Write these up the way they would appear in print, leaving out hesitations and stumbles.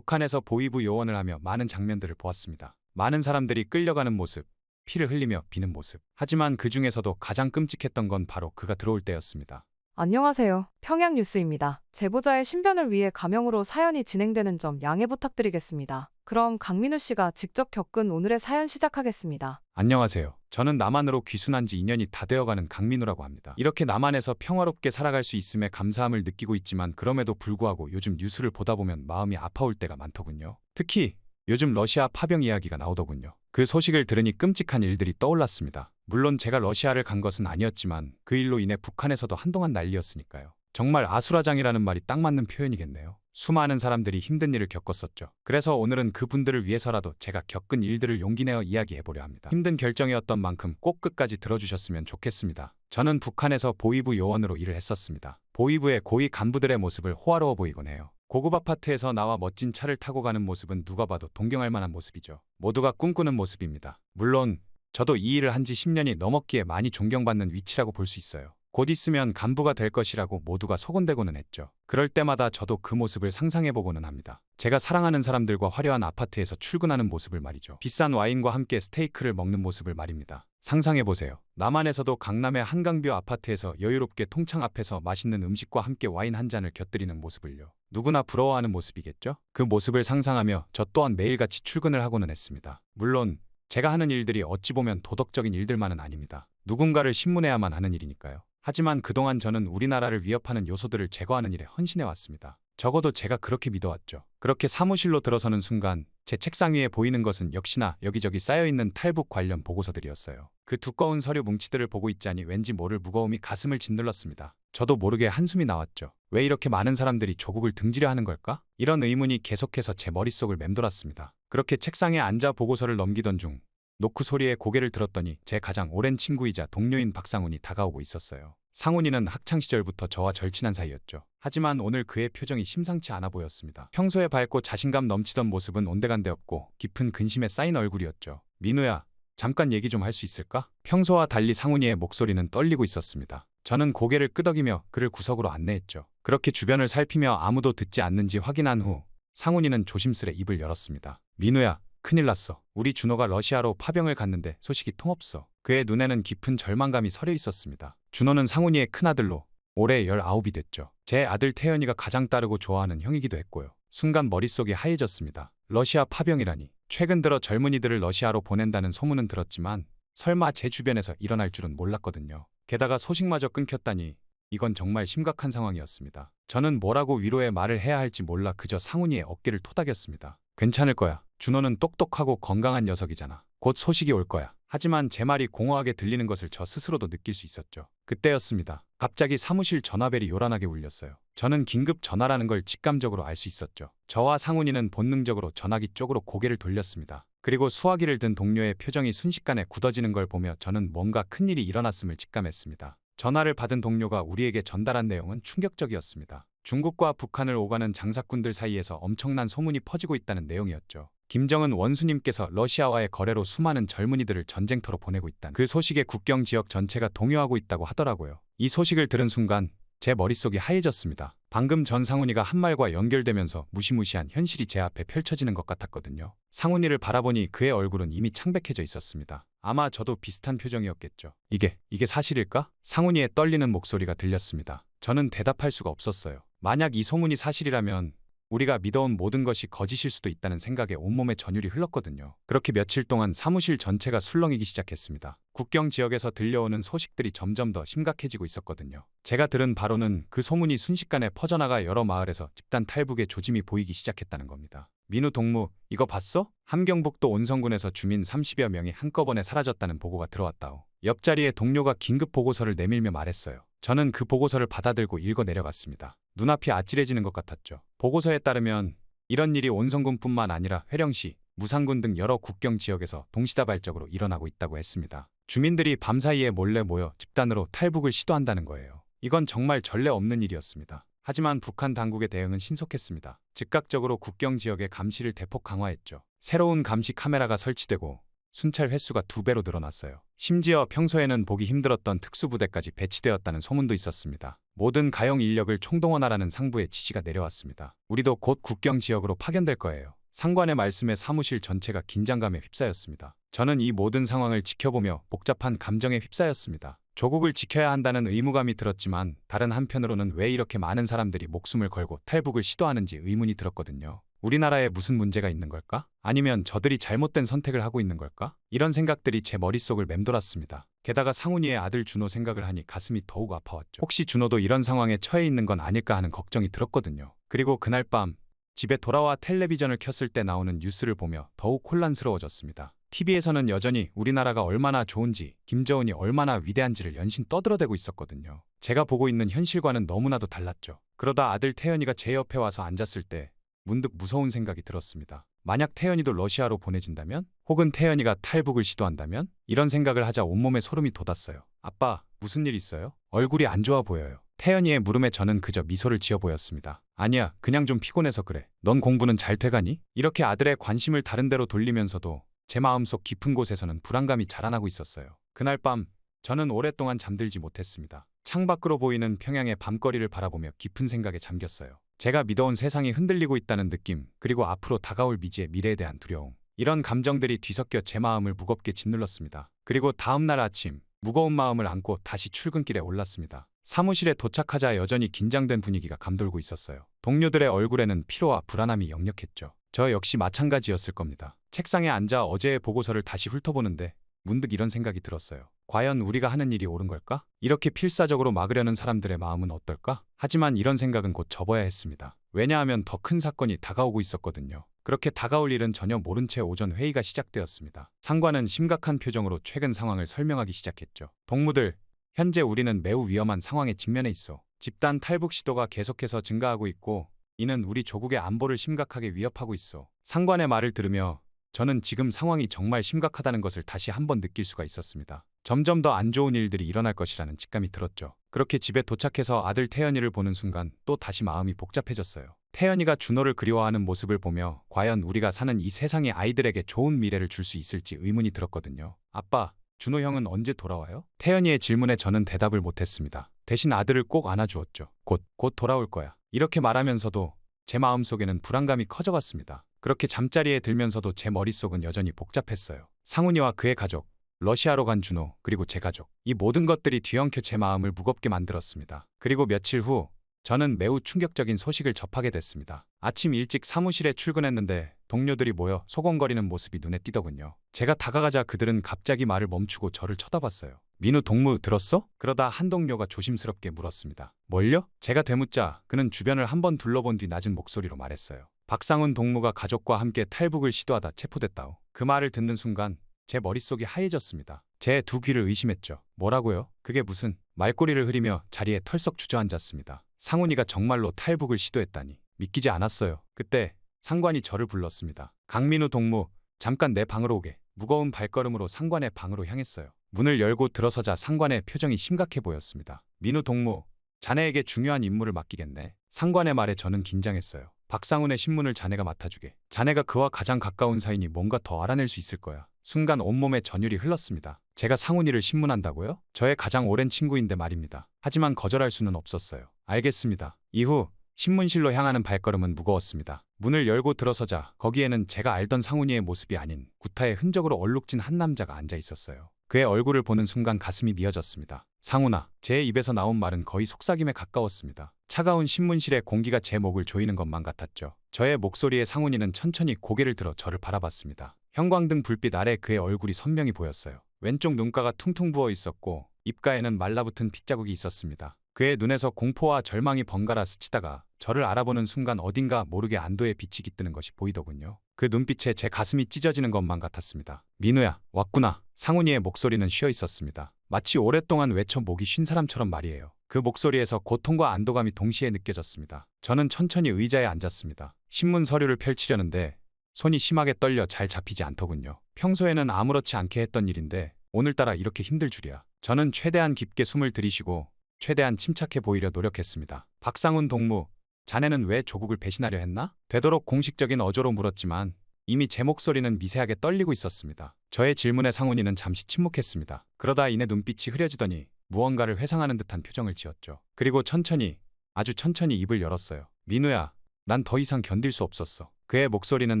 북한에서 보위부 요원을 하며 많은 장면들을 보았습니다. 많은 사람들이 끌려가는 모습, 피를 흘리며 비는 모습. 하지만 그 중에서도 가장 끔찍했던 건 바로 그가 들어올 때였습니다. 안녕하세요. 평양뉴스입니다. 제보자의 신변을 위해 가명으로 사연이 진행되는 점 양해 부탁드리겠습니다. 그럼 강민우 씨가 직접 겪은 오늘의 사연 시작하겠습니다. 안녕하세요. 저는 남한으로 귀순한 지 2년이 다 되어가는 강민우라고 합니다. 이렇게 남한에서 평화롭게 살아갈 수 있음에 감사함을 느끼고 있지만 그럼에도 불구하고 요즘 뉴스를 보다 보면 마음이 아파올 때가 많더군요. 특히 요즘 러시아 파병 이야기가 나오더군요. 그 소식을 들으니 끔찍한 일들이 떠올랐습니다. 물론 제가 러시아를 간 것은 아니었지만 그 일로 인해 북한에서도 한동안 난리였으니까요. 정말 아수라장이라는 말이 딱 맞는 표현이겠네요. 수많은 사람들이 힘든 일을 겪었었죠. 그래서 오늘은 그분들을 위해서라도 제가 겪은 일들을 용기내어 이야기해보려 합니다. 힘든 결정이었던 만큼 꼭 끝까지 들어주셨으면 좋겠습니다. 저는 북한에서 보위부 요원으로 일을 했었습니다. 보위부의 고위 간부들의 모습을 호화로워 보이곤 해요. 고급 아파트에서 나와 멋진 차를 타고 가는 모습은 누가 봐도 동경할 만한 모습이죠. 모두가 꿈꾸는 모습입니다. 물론 저도 이 일을 한 지 10년이 넘었기에 많이 존경받는 위치라고 볼 수 있어요. 곧 있으면 간부가 될 것이라고 모두가 소곤대고는 했죠. 그럴 때마다 저도 그 모습을 상상해보고는 합니다. 제가 사랑하는 사람들과 화려한 아파트에서 출근하는 모습을 말이죠. 비싼 와인과 함께 스테이크를 먹는 모습을 말입니다. 상상해보세요. 남한에서도 강남의 한강뷰 아파트에서 여유롭게 통창 앞에서 맛있는 음식과 함께 와인 한 잔을 곁들이는 모습을요. 누구나 부러워하는 모습이겠죠? 그 모습을 상상하며 저 또한 매일같이 출근을 하고는 했습니다. 물론 제가 하는 일들이 어찌 보면 도덕적인 일들만은 아닙니다. 누군가를 신문해야만 하는 일이니까요. 하지만 그동안 저는 우리나라를 위협하는 요소들을 제거하는 일에 헌신해왔습니다. 적어도 제가 그렇게 믿어왔죠. 그렇게 사무실로 들어서는 순간 제 책상 위에 보이는 것은 역시나 여기저기 쌓여있는 탈북 관련 보고서들이었어요. 그 두꺼운 서류 뭉치들을 보고 있자니 왠지 모를 무거움이 가슴을 짓눌렀습니다. 저도 모르게 한숨이 나왔죠. 왜 이렇게 많은 사람들이 조국을 등지려 하는 걸까? 이런 의문이 계속해서 제 머릿속을 맴돌았습니다. 그렇게 책상에 앉아 보고서를 넘기던 중 노크 소리에 고개를 들었더니 제 가장 오랜 친구이자 동료인 박상훈이 다가오고 있었어요. 상훈이는 학창시절부터 저와 절친한 사이였죠. 하지만 오늘 그의 표정이 심상치 않아 보였습니다. 평소에 밝고 자신감 넘치던 모습은 온데간데 없고 깊은 근심에 쌓인 얼굴이었죠. 민우야, 잠깐 얘기 좀 할 수 있을까? 평소와 달리 상훈이의 목소리는 떨리고 있었습니다. 저는 고개를 끄덕이며 그를 구석으로 안내했죠. 그렇게 주변을 살피며 아무도 듣지 않는지 확인한 후 상훈이는 조심스레 입을 열었습니다. 민우야, 큰일 났어. 우리 준호가 러시아로 파병을 갔는데 소식이 통없어. 그의 눈에는 깊은 절망감이 서려 있었습니다. 준호는 상훈이의 큰아들로 올해 19이 됐죠. 제 아들 태연이가 가장 따르고 좋아하는 형이기도 했고요. 순간 머릿속이 하얘졌습니다. 러시아 파병이라니. 최근 들어 젊은이들을 러시아로 보낸다는 소문은 들었지만 설마 제 주변에서 일어날 줄은 몰랐거든요. 게다가 소식마저 끊겼다니 이건 정말 심각한 상황이었습니다. 저는 뭐라고 위로의 말을 해야 할지 몰라 그저 상훈이의 어깨를 토닥였습니다. 괜찮을 거야. 준호는 똑똑하고 건강한 녀석이잖아. 곧 소식이 올 거야. 하지만 제 말이 공허하게 들리는 것을 저 스스로도 느낄 수 있었죠. 그때였습니다. 갑자기 사무실 전화벨이 요란하게 울렸어요. 저는 긴급 전화라는 걸 직감적으로 알 수 있었죠. 저와 상훈이는 본능적으로 전화기 쪽으로 고개를 돌렸습니다. 그리고 수화기를 든 동료의 표정이 순식간에 굳어지는 걸 보며 저는 뭔가 큰일이 일어났음을 직감했습니다. 전화를 받은 동료가 우리에게 전달한 내용은 충격적이었습니다. 중국과 북한을 오가는 장사꾼들 사이에서 엄청난 소문이 퍼지고 있다는 내용이었죠. 김정은 원수님께서 러시아와의 거래로 수많은 젊은이들을 전쟁터로 보내고 있다는 그 소식에 국경 지역 전체가 동요하고 있다고 하더라고요. 이 소식을 들은 순간 제 머릿속이 하얘졌습니다. 방금 전 상훈이가 한 말과 연결되면서 무시무시한 현실이 제 앞에 펼쳐지는 것 같았거든요. 상훈이를 바라보니 그의 얼굴은 이미 창백해져 있었습니다. 아마 저도 비슷한 표정이었겠죠. 이게 사실일까? 상훈이의 떨리는 목소리가 들렸습니다. 저는 대답할 수가 없었어요. 만약 이 소문이 사실이라면 우리가 믿어온 모든 것이 거짓일 수도 있다는 생각에 온몸에 전율이 흘렀거든요. 그렇게 며칠 동안 사무실 전체가 술렁이기 시작했습니다. 국경 지역에서 들려오는 소식들이 점점 더 심각해지고 있었거든요. 제가 들은 바로는 그 소문이 순식간에 퍼져나가 여러 마을에서 집단 탈북의 조짐이 보이기 시작했다는 겁니다. 민우 동무, 이거 봤어? 함경북도 온성군에서 주민 30여 명이 한꺼번에 사라졌다는 보고가 들어왔다오. 옆자리에 동료가 긴급 보고서를 내밀며 말했어요. 저는 그 보고서를 받아들고 읽어 내려갔습니다. 눈앞이 아찔해지는 것 같았죠. 보고서에 따르면 이런 일이 온성군뿐만 아니라 회령시, 무산군 등 여러 국경 지역에서 동시다발적으로 일어나고 있다고 했습니다. 주민들이 밤사이에 몰래 모여 집단으로 탈북을 시도한다는 거예요. 이건 정말 전례 없는 일이었습니다. 하지만 북한 당국의 대응은 신속했습니다. 즉각적으로 국경 지역의 감시를 대폭 강화했죠. 새로운 감시 카메라가 설치되고 순찰 횟수가 2배로 늘어났어요. 심지어 평소에는 보기 힘들었던 특수부대까지 배치되었다는 소문도 있었습니다. 모든 가용 인력을 총동원하라는 상부의 지시가 내려왔습니다. 우리도 곧 국경 지역으로 파견될 거예요. 상관의 말씀에 사무실 전체가 긴장감에 휩싸였습니다. 저는 이 모든 상황을 지켜보며 복잡한 감정에 휩싸였습니다. 조국을 지켜야 한다는 의무감이 들었지만 다른 한편으로는 왜 이렇게 많은 사람들이 목숨을 걸고 탈북을 시도하는지 의문이 들었거든요. 우리나라에 무슨 문제가 있는 걸까? 아니면 저들이 잘못된 선택을 하고 있는 걸까? 이런 생각들이 제 머릿속을 맴돌았습니다. 게다가 상훈이의 아들 준호 생각을 하니 가슴이 더욱 아파왔죠. 혹시 준호도 이런 상황에 처해 있는 건 아닐까 하는 걱정이 들었거든요. 그리고 그날 밤 집에 돌아와 텔레비전을 켰을 때 나오는 뉴스를 보며 더욱 혼란스러워졌습니다. TV에서는 여전히 우리나라가 얼마나 좋은지, 김정은이 얼마나 위대한지를 연신 떠들어대고 있었거든요. 제가 보고 있는 현실과는 너무나도 달랐죠. 그러다 아들 태연이가 제 옆에 와서 앉았을 때 문득 무서운 생각이 들었습니다. 만약 태연이도 러시아로 보내진다면? 혹은 태연이가 탈북을 시도한다면? 이런 생각을 하자 온몸에 소름이 돋았어요. 아빠, 무슨 일 있어요? 얼굴이 안 좋아 보여요. 태연이의 물음에 저는 그저 미소를 지어 보였습니다. 아니야, 그냥 좀 피곤해서 그래. 넌 공부는 잘 돼가니? 이렇게 아들의 관심을 다른 데로 돌리면서도 제 마음속 깊은 곳에서는 불안감이 자라나고 있었어요. 그날 밤 저는 오랫동안 잠들지 못했습니다. 창밖으로 보이는 평양의 밤거리를 바라보며 깊은 생각에 잠겼어요. 제가 믿어온 세상이 흔들리고 있다는 느낌, 그리고 앞으로 다가올 미지의 미래에 대한 두려움. 이런 감정들이 뒤섞여 제 마음을 무겁게 짓눌렀습니다. 그리고 다음 날 아침, 무거운 마음을 안고 다시 출근길에 올랐습니다. 사무실에 도착하자 여전히 긴장된 분위기가 감돌고 있었어요. 동료들의 얼굴에는 피로와 불안함이 역력했죠. 저 역시 마찬가지였을 겁니다. 책상에 앉아 어제의 보고서를 다시 훑어보는데 문득 이런 생각이 들었어요. 과연 우리가 하는 일이 옳은 걸까? 이렇게 필사적으로 막으려는 사람들의 마음은 어떨까? 하지만 이런 생각은 곧 접어야 했습니다. 왜냐하면 더 큰 사건이 다가오고 있었거든요. 그렇게 다가올 일은 전혀 모른 채 오전 회의가 시작되었습니다. 상관은 심각한 표정으로 최근 상황을 설명하기 시작했죠. 동무들, 현재 우리는 매우 위험한 상황에 직면해 있어. 집단 탈북 시도가 계속해서 증가하고 있고 이는 우리 조국의 안보를 심각하게 위협하고 있어. 상관의 말을 들으며 저는 지금 상황이 정말 심각하다는 것을 다시 한번 느낄 수가 있었습니다. 점점 더 안 좋은 일들이 일어날 것이라는 직감이 들었죠. 그렇게 집에 도착해서 아들 태연이를 보는 순간 또 다시 마음이 복잡해졌어요. 태연이가 준호를 그리워하는 모습을 보며 과연 우리가 사는 이 세상의 아이들에게 좋은 미래를 줄 수 있을지 의문이 들었거든요. 아빠, 준호 형은 언제 돌아와요? 태연이의 질문에 저는 대답을 못했습니다. 대신 아들을 꼭 안아주었죠. 곧 돌아올 거야. 이렇게 말하면서도 제 마음속에는 불안감이 커져갔습니다. 그렇게 잠자리에 들면서도 제 머릿속은 여전히 복잡했어요. 상훈이와 그의 가족, 러시아로 간 준호, 그리고 제 가족. 이 모든 것들이 뒤엉켜 제 마음을 무겁게 만들었습니다. 그리고 며칠 후 저는 매우 충격적인 소식을 접하게 됐습니다. 아침 일찍 사무실에 출근했는데 동료들이 모여 소곤거리는 모습이 눈에 띄더군요. 제가 다가가자 그들은 갑자기 말을 멈추고 저를 쳐다봤어요. 민우 동무 들었어? 그러다 한 동료가 조심스럽게 물었습니다. 뭘요? 제가 되묻자 그는 주변을 한번 둘러본 뒤 낮은 목소리로 말했어요. 박상훈 동무가 가족과 함께 탈북을 시도하다 체포됐다오. 그 말을 듣는 순간 제 머릿속이 하얘졌습니다. 제 두 귀를 의심했죠. 뭐라고요? 그게 무슨... 말꼬리를 흐리며 자리에 털썩 주저앉았습니다. 상훈이가 정말로 탈북을 시도했다니 믿기지 않았어요. 그때 상관이 저를 불렀습니다. 강민우 동무, 잠깐 내 방으로 오게. 무거운 발걸음으로 상관의 방으로 향했어요. 문을 열고 들어서자 상관의 표정이 심각해 보였습니다. 민우 동무, 자네에게 중요한 임무를 맡기겠네. 상관의 말에 저는 긴장했어요. 박상훈의 신문을 자네가 맡아주게. 자네가 그와 가장 가까운 사이니 뭔가 더 알아낼 수 있을 거야. 순간 온몸에 전율이 흘렀습니다. 제가 상훈이를 신문한다고요? 저의 가장 오랜 친구인데 말입니다. 하지만 거절할 수는 없었어요. 알겠습니다. 이후 신문실로 향하는 발걸음은 무거웠습니다. 문을 열고 들어서자 거기에는 제가 알던 상훈이의 모습이 아닌 구타의 흔적으로 얼룩진 한 남자가 앉아 있었어요. 그의 얼굴을 보는 순간 가슴이 미어졌습니다. 상훈아, 제 입에서 나온 말은 거의 속삭임에 가까웠습니다. 차가운 신문실의 공기가 제 목을 조이는 것만 같았죠. 저의 목소리에 상훈이는 천천히 고개를 들어 저를 바라봤습니다. 형광등 불빛 아래 그의 얼굴이 선명히 보였어요. 왼쪽 눈가가 퉁퉁 부어 있었고 입가에는 말라붙은 핏자국이 있었습니다. 그의 눈에서 공포와 절망이 번갈아 스치다가 저를 알아보는 순간 어딘가 모르게 안도의 빛이 깃드는 것이 보이더군요. 그 눈빛에 제 가슴이 찢어지는 것만 같았습니다. 민우야, 왔구나. 상훈이의 목소리는 쉬어 있었습니다. 마치 오랫동안 외쳐 목이 쉰 사람처럼 말이에요. 그 목소리에서 고통과 안도감이 동시에 느껴졌습니다. 저는 천천히 의자에 앉았습니다. 신문 서류를 펼치려는데 손이 심하게 떨려 잘 잡히지 않더군요. 평소에는 아무렇지 않게 했던 일인데 오늘따라 이렇게 힘들 줄이야. 저는 최대한 깊게 숨을 들이쉬고 최대한 침착해 보이려 노력했습니다. 박상훈 동무, 자네는 왜 조국을 배신하려 했나? 되도록 공식적인 어조로 물었지만 이미 제 목소리는 미세하게 떨리고 있었습니다. 저의 질문에 상훈이는 잠시 침묵했습니다. 그러다 이내 눈빛이 흐려지더니 무언가를 회상하는 듯한 표정을 지었죠. 그리고 천천히, 아주 천천히 입을 열었어요. 민우야, 난 더 이상 견딜 수 없었어. 그의 목소리는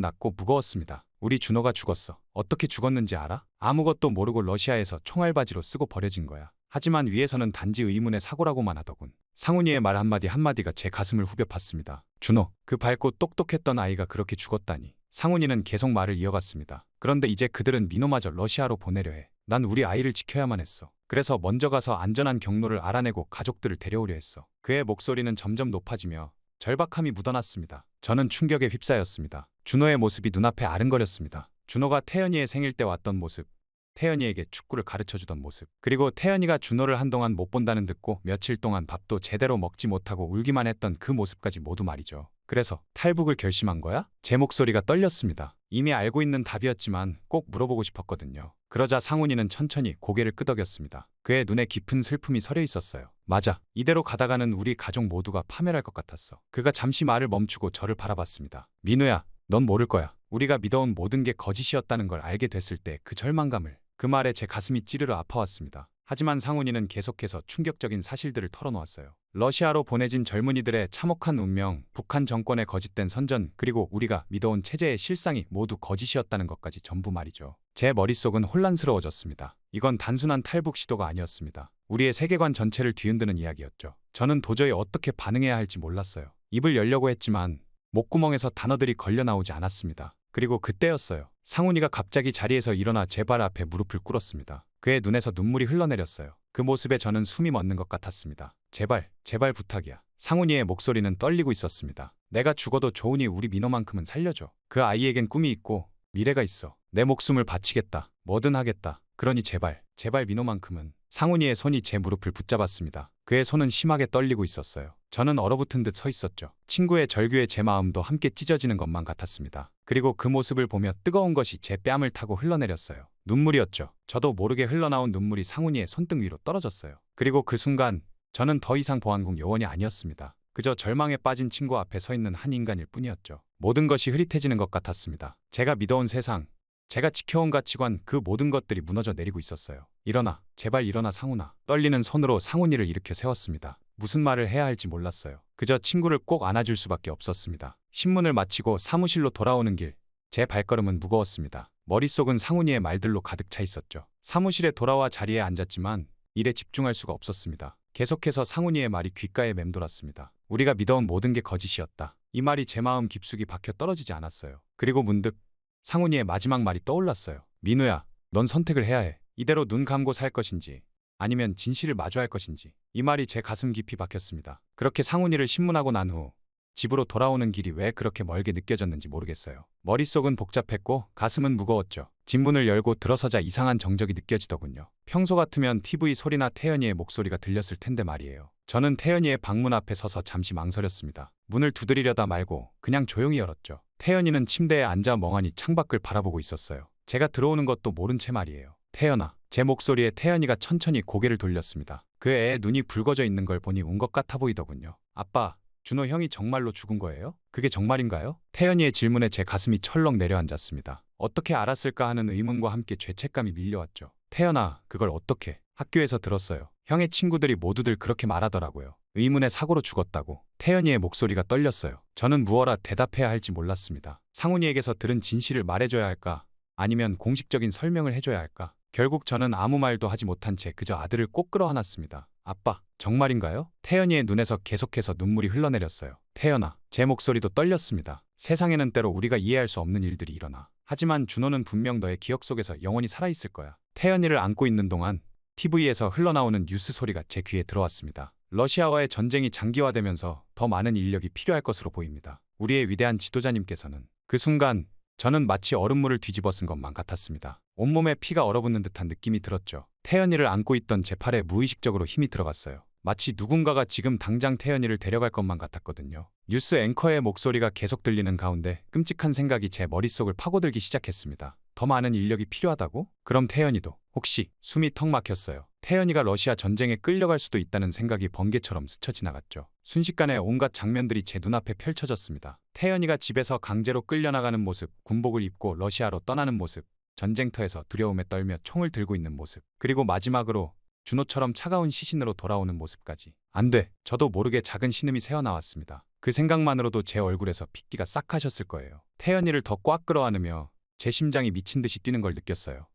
낮고 무거웠습니다. 우리 준호가 죽었어. 어떻게 죽었는지 알아? 아무것도 모르고 러시아에서 총알바지로 쓰고 버려진 거야. 하지만 위에서는 단지 의문의 사고라고만 하더군. 상훈이의 말 한마디 한마디가 제 가슴을 후벼 팠습니다. 준호, 그 밝고 똑똑했던 아이가 그렇게 죽었다니. 상훈이는 계속 말을 이어갔습니다. 그런데 이제 그들은 민호마저 러시아로 보내려 해. 난 우리 아이를 지켜야만 했어. 그래서 먼저 가서 안전한 경로를 알아내고 가족들을 데려오려 했어. 그의 목소리는 점점 높아지며 절박함이 묻어났습니다. 저는 충격에 휩싸였습니다. 준호의 모습이 눈앞에 아른거렸습니다. 준호가 태연이의 생일 때 왔던 모습, 태연이에게 축구를 가르쳐주던 모습, 그리고 태연이가 준호를 한동안 못 본다는 듣고 며칠 동안 밥도 제대로 먹지 못하고 울기만 했던 그 모습까지 모두 말이죠. 그래서 탈북을 결심한 거야? 제 목소리가 떨렸습니다. 이미 알고 있는 답이었지만 꼭 물어보고 싶었거든요. 그러자 상훈이는 천천히 고개를 끄덕였습니다. 그의 눈에 깊은 슬픔이 서려 있었어요. 맞아. 이대로 가다가는 우리 가족 모두가 파멸할 것 같았어. 그가 잠시 말을 멈추고 저를 바라봤습니다. 민우야, 넌 모를 거야. 우리가 믿어온 모든 게 거짓이었다는 걸 알게 됐을 때 그 절망감을. 그 말에 제 가슴이 찌르르 아파왔습니다. 하지만 상훈이는 계속해서 충격적인 사실들을 털어놓았어요. 러시아로 보내진 젊은이들의 참혹한 운명, 북한 정권의 거짓된 선전, 그리고 우리가 믿어온 체제의 실상이 모두 거짓이었다는 것까지 전부 말이죠. 제 머릿속은 혼란스러워졌습니다. 이건 단순한 탈북 시도가 아니었습니다. 우리의 세계관 전체를 뒤흔드는 이야기였죠. 저는 도저히 어떻게 반응해야 할지 몰랐어요. 입을 열려고 했지만 목구멍에서 단어들이 걸려 나오지 않았습니다. 그리고 그때였어요. 상훈이가 갑자기 자리에서 일어나 제 발 앞에 무릎을 꿇었습니다. 그의 눈에서 눈물이 흘러내렸어요. 그 모습에 저는 숨이 멎는 것 같았습니다. 제발, 제발 부탁이야. 상훈이의 목소리는 떨리고 있었습니다. 내가 죽어도 좋으니 우리 민호만큼은 살려줘. 그 아이에겐 꿈이 있고 미래가 있어. 내 목숨을 바치겠다. 뭐든 하겠다. 그러니 제발, 제발 민호만큼은. 상훈이의 손이 제 무릎을 붙잡았습니다. 그의 손은 심하게 떨리고 있었어요. 저는 얼어붙은 듯 서 있었죠. 친구의 절규에 제 마음도 함께 찢어지는 것만 같았습니다. 그리고 그 모습을 보며 뜨거운 것이 제 뺨을 타고 흘러내렸어요. 눈물이었죠. 저도 모르게 흘러나온 눈물이 상훈이의 손등 위로 떨어졌어요. 그리고 그 순간 저는 더 이상 보안국 요원이 아니었습니다. 그저 절망에 빠진 친구 앞에 서 있는 한 인간일 뿐이었죠. 모든 것이 흐릿해지는 것 같았습니다. 제가 믿어온 세상, 제가 지켜온 가치관, 그 모든 것들이 무너져 내리고 있었어요. 일어나, 제발 일어나 상훈아. 떨리는 손으로 상훈이를 일으켜 세웠습니다. 무슨 말을 해야 할지 몰랐어요. 그저 친구를 꼭 안아줄 수밖에 없었습니다. 신문을 마치고 사무실로 돌아오는 길, 제 발걸음은 무거웠습니다. 머릿속은 상훈이의 말들로 가득 차 있었죠. 사무실에 돌아와 자리에 앉았지만 일에 집중할 수가 없었습니다. 계속해서 상훈이의 말이 귓가에 맴돌았습니다. 우리가 믿어온 모든 게 거짓이었다. 이 말이 제 마음 깊숙이 박혀 떨어지지 않았어요. 그리고 문득 상훈이의 마지막 말이 떠올랐어요. 민우야, 넌 선택을 해야 해. 이대로 눈 감고 살 것인지 아니면 진실을 마주할 것인지. 이 말이 제 가슴 깊이 박혔습니다. 그렇게 상훈이를 신문하고 난 후 집으로 돌아오는 길이 왜 그렇게 멀게 느껴졌는지 모르겠어요. 머릿속은 복잡했고 가슴은 무거웠죠. 진문을 열고 들어서자 이상한 정적이 느껴지더군요. 평소 같으면 TV 소리나 태연이의 목소리가 들렸을 텐데 말이에요. 저는 태연이의 방문 앞에 서서 잠시 망설였습니다. 문을 두드리려다 말고 그냥 조용히 열었죠. 태연이는 침대에 앉아 멍하니 창밖을 바라보고 있었어요. 제가 들어오는 것도 모른 채 말이에요. 태연아. 제 목소리에 태연이가 천천히 고개를 돌렸습니다. 그 애의 눈이 붉어져 있는 걸 보니 운 것 같아 보이더군요. 아빠, 준호 형이 정말로 죽은 거예요? 그게 정말인가요? 태연이의 질문에 제 가슴이 철렁 내려앉았습니다. 어떻게 알았을까 하는 의문과 함께 죄책감이 밀려왔죠. 태연아, 그걸 어떻게? 학교에서 들었어요. 형의 친구들이 모두들 그렇게 말하더라고요. 의문의 사고로 죽었다고. 태연이의 목소리가 떨렸어요. 저는 무어라 대답해야 할지 몰랐습니다. 상훈이에게서 들은 진실을 말해줘야 할까? 아니면 공식적인 설명을 해줘야 할까? 결국 저는 아무 말도 하지 못한 채 그저 아들을 꼭 끌어안았습니다. 아빠, 정말인가요? 태연이의 눈에서 계속해서 눈물이 흘러내렸어요. 태연아, 제 목소리도 떨렸습니다. 세상에는 때로 우리가 이해할 수 없는 일들이 일어나. 하지만 준호는 분명 너의 기억 속에서 영원히 살아있을 거야. 태연이를 안고 있는 동안 TV에서 흘러나오는 뉴스 소리가 제 귀에 들어왔습니다. 러시아와의 전쟁이 장기화되면서 더 많은 인력이 필요할 것으로 보입니다. 우리의 위대한 지도자님께서는. 그 순간 저는 마치 얼음물을 뒤집어 쓴 것만 같았습니다. 온몸에 피가 얼어붙는 듯한 느낌이 들었죠. 태연이를 안고 있던 제 팔에 무의식적으로 힘이 들어갔어요. 마치 누군가가 지금 당장 태연이를 데려갈 것만 같았거든요. 뉴스 앵커의 목소리가 계속 들리는 가운데 끔찍한 생각이 제 머릿속을 파고들기 시작했습니다. 더 많은 인력이 필요하다고? 그럼 태연이도 혹시 숨이 턱 막혔어요. 태연이가 러시아 전쟁에 끌려갈 수도 있다는 생각이 번개처럼 스쳐 지나갔죠. 순식간에 온갖 장면들이 제 눈앞에 펼쳐졌습니다. 태연이가 집에서 강제로 끌려나가는 모습, 군복을 입고 러시아로 떠나는 모습, 전쟁터에서 두려움에 떨며 총을 들고 있는 모습, 그리고 마지막으로 준호처럼 차가운 시신으로 돌아오는 모습까지. 안 돼. 저도 모르게 작은 신음이 새어나왔습니다. 그 생각만으로도 제 얼굴에서 핏기가 싹 가셨을 거예요. 태연이를 더 꽉 끌어안으며 제 심장이 미친 듯이 뛰는 걸 느꼈어요.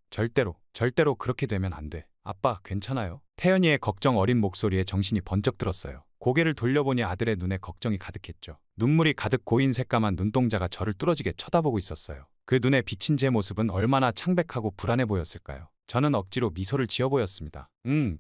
절대로 그렇게 되면 안 돼. 아빠, 괜찮아요? 태연이의 걱정 어린 목소리에 정신이 번쩍 들었어요. 고개를 돌려보니 아들의 눈에 걱정이 가득했죠. 눈물이 가득 고인 새까만 눈동자가 저를 뚫어지게 쳐다보고 있었어요. 그 눈에 비친 제 모습은 얼마나 창백하고 불안해 보였을까요? 저는 억지로 미소를 지어 보였습니다.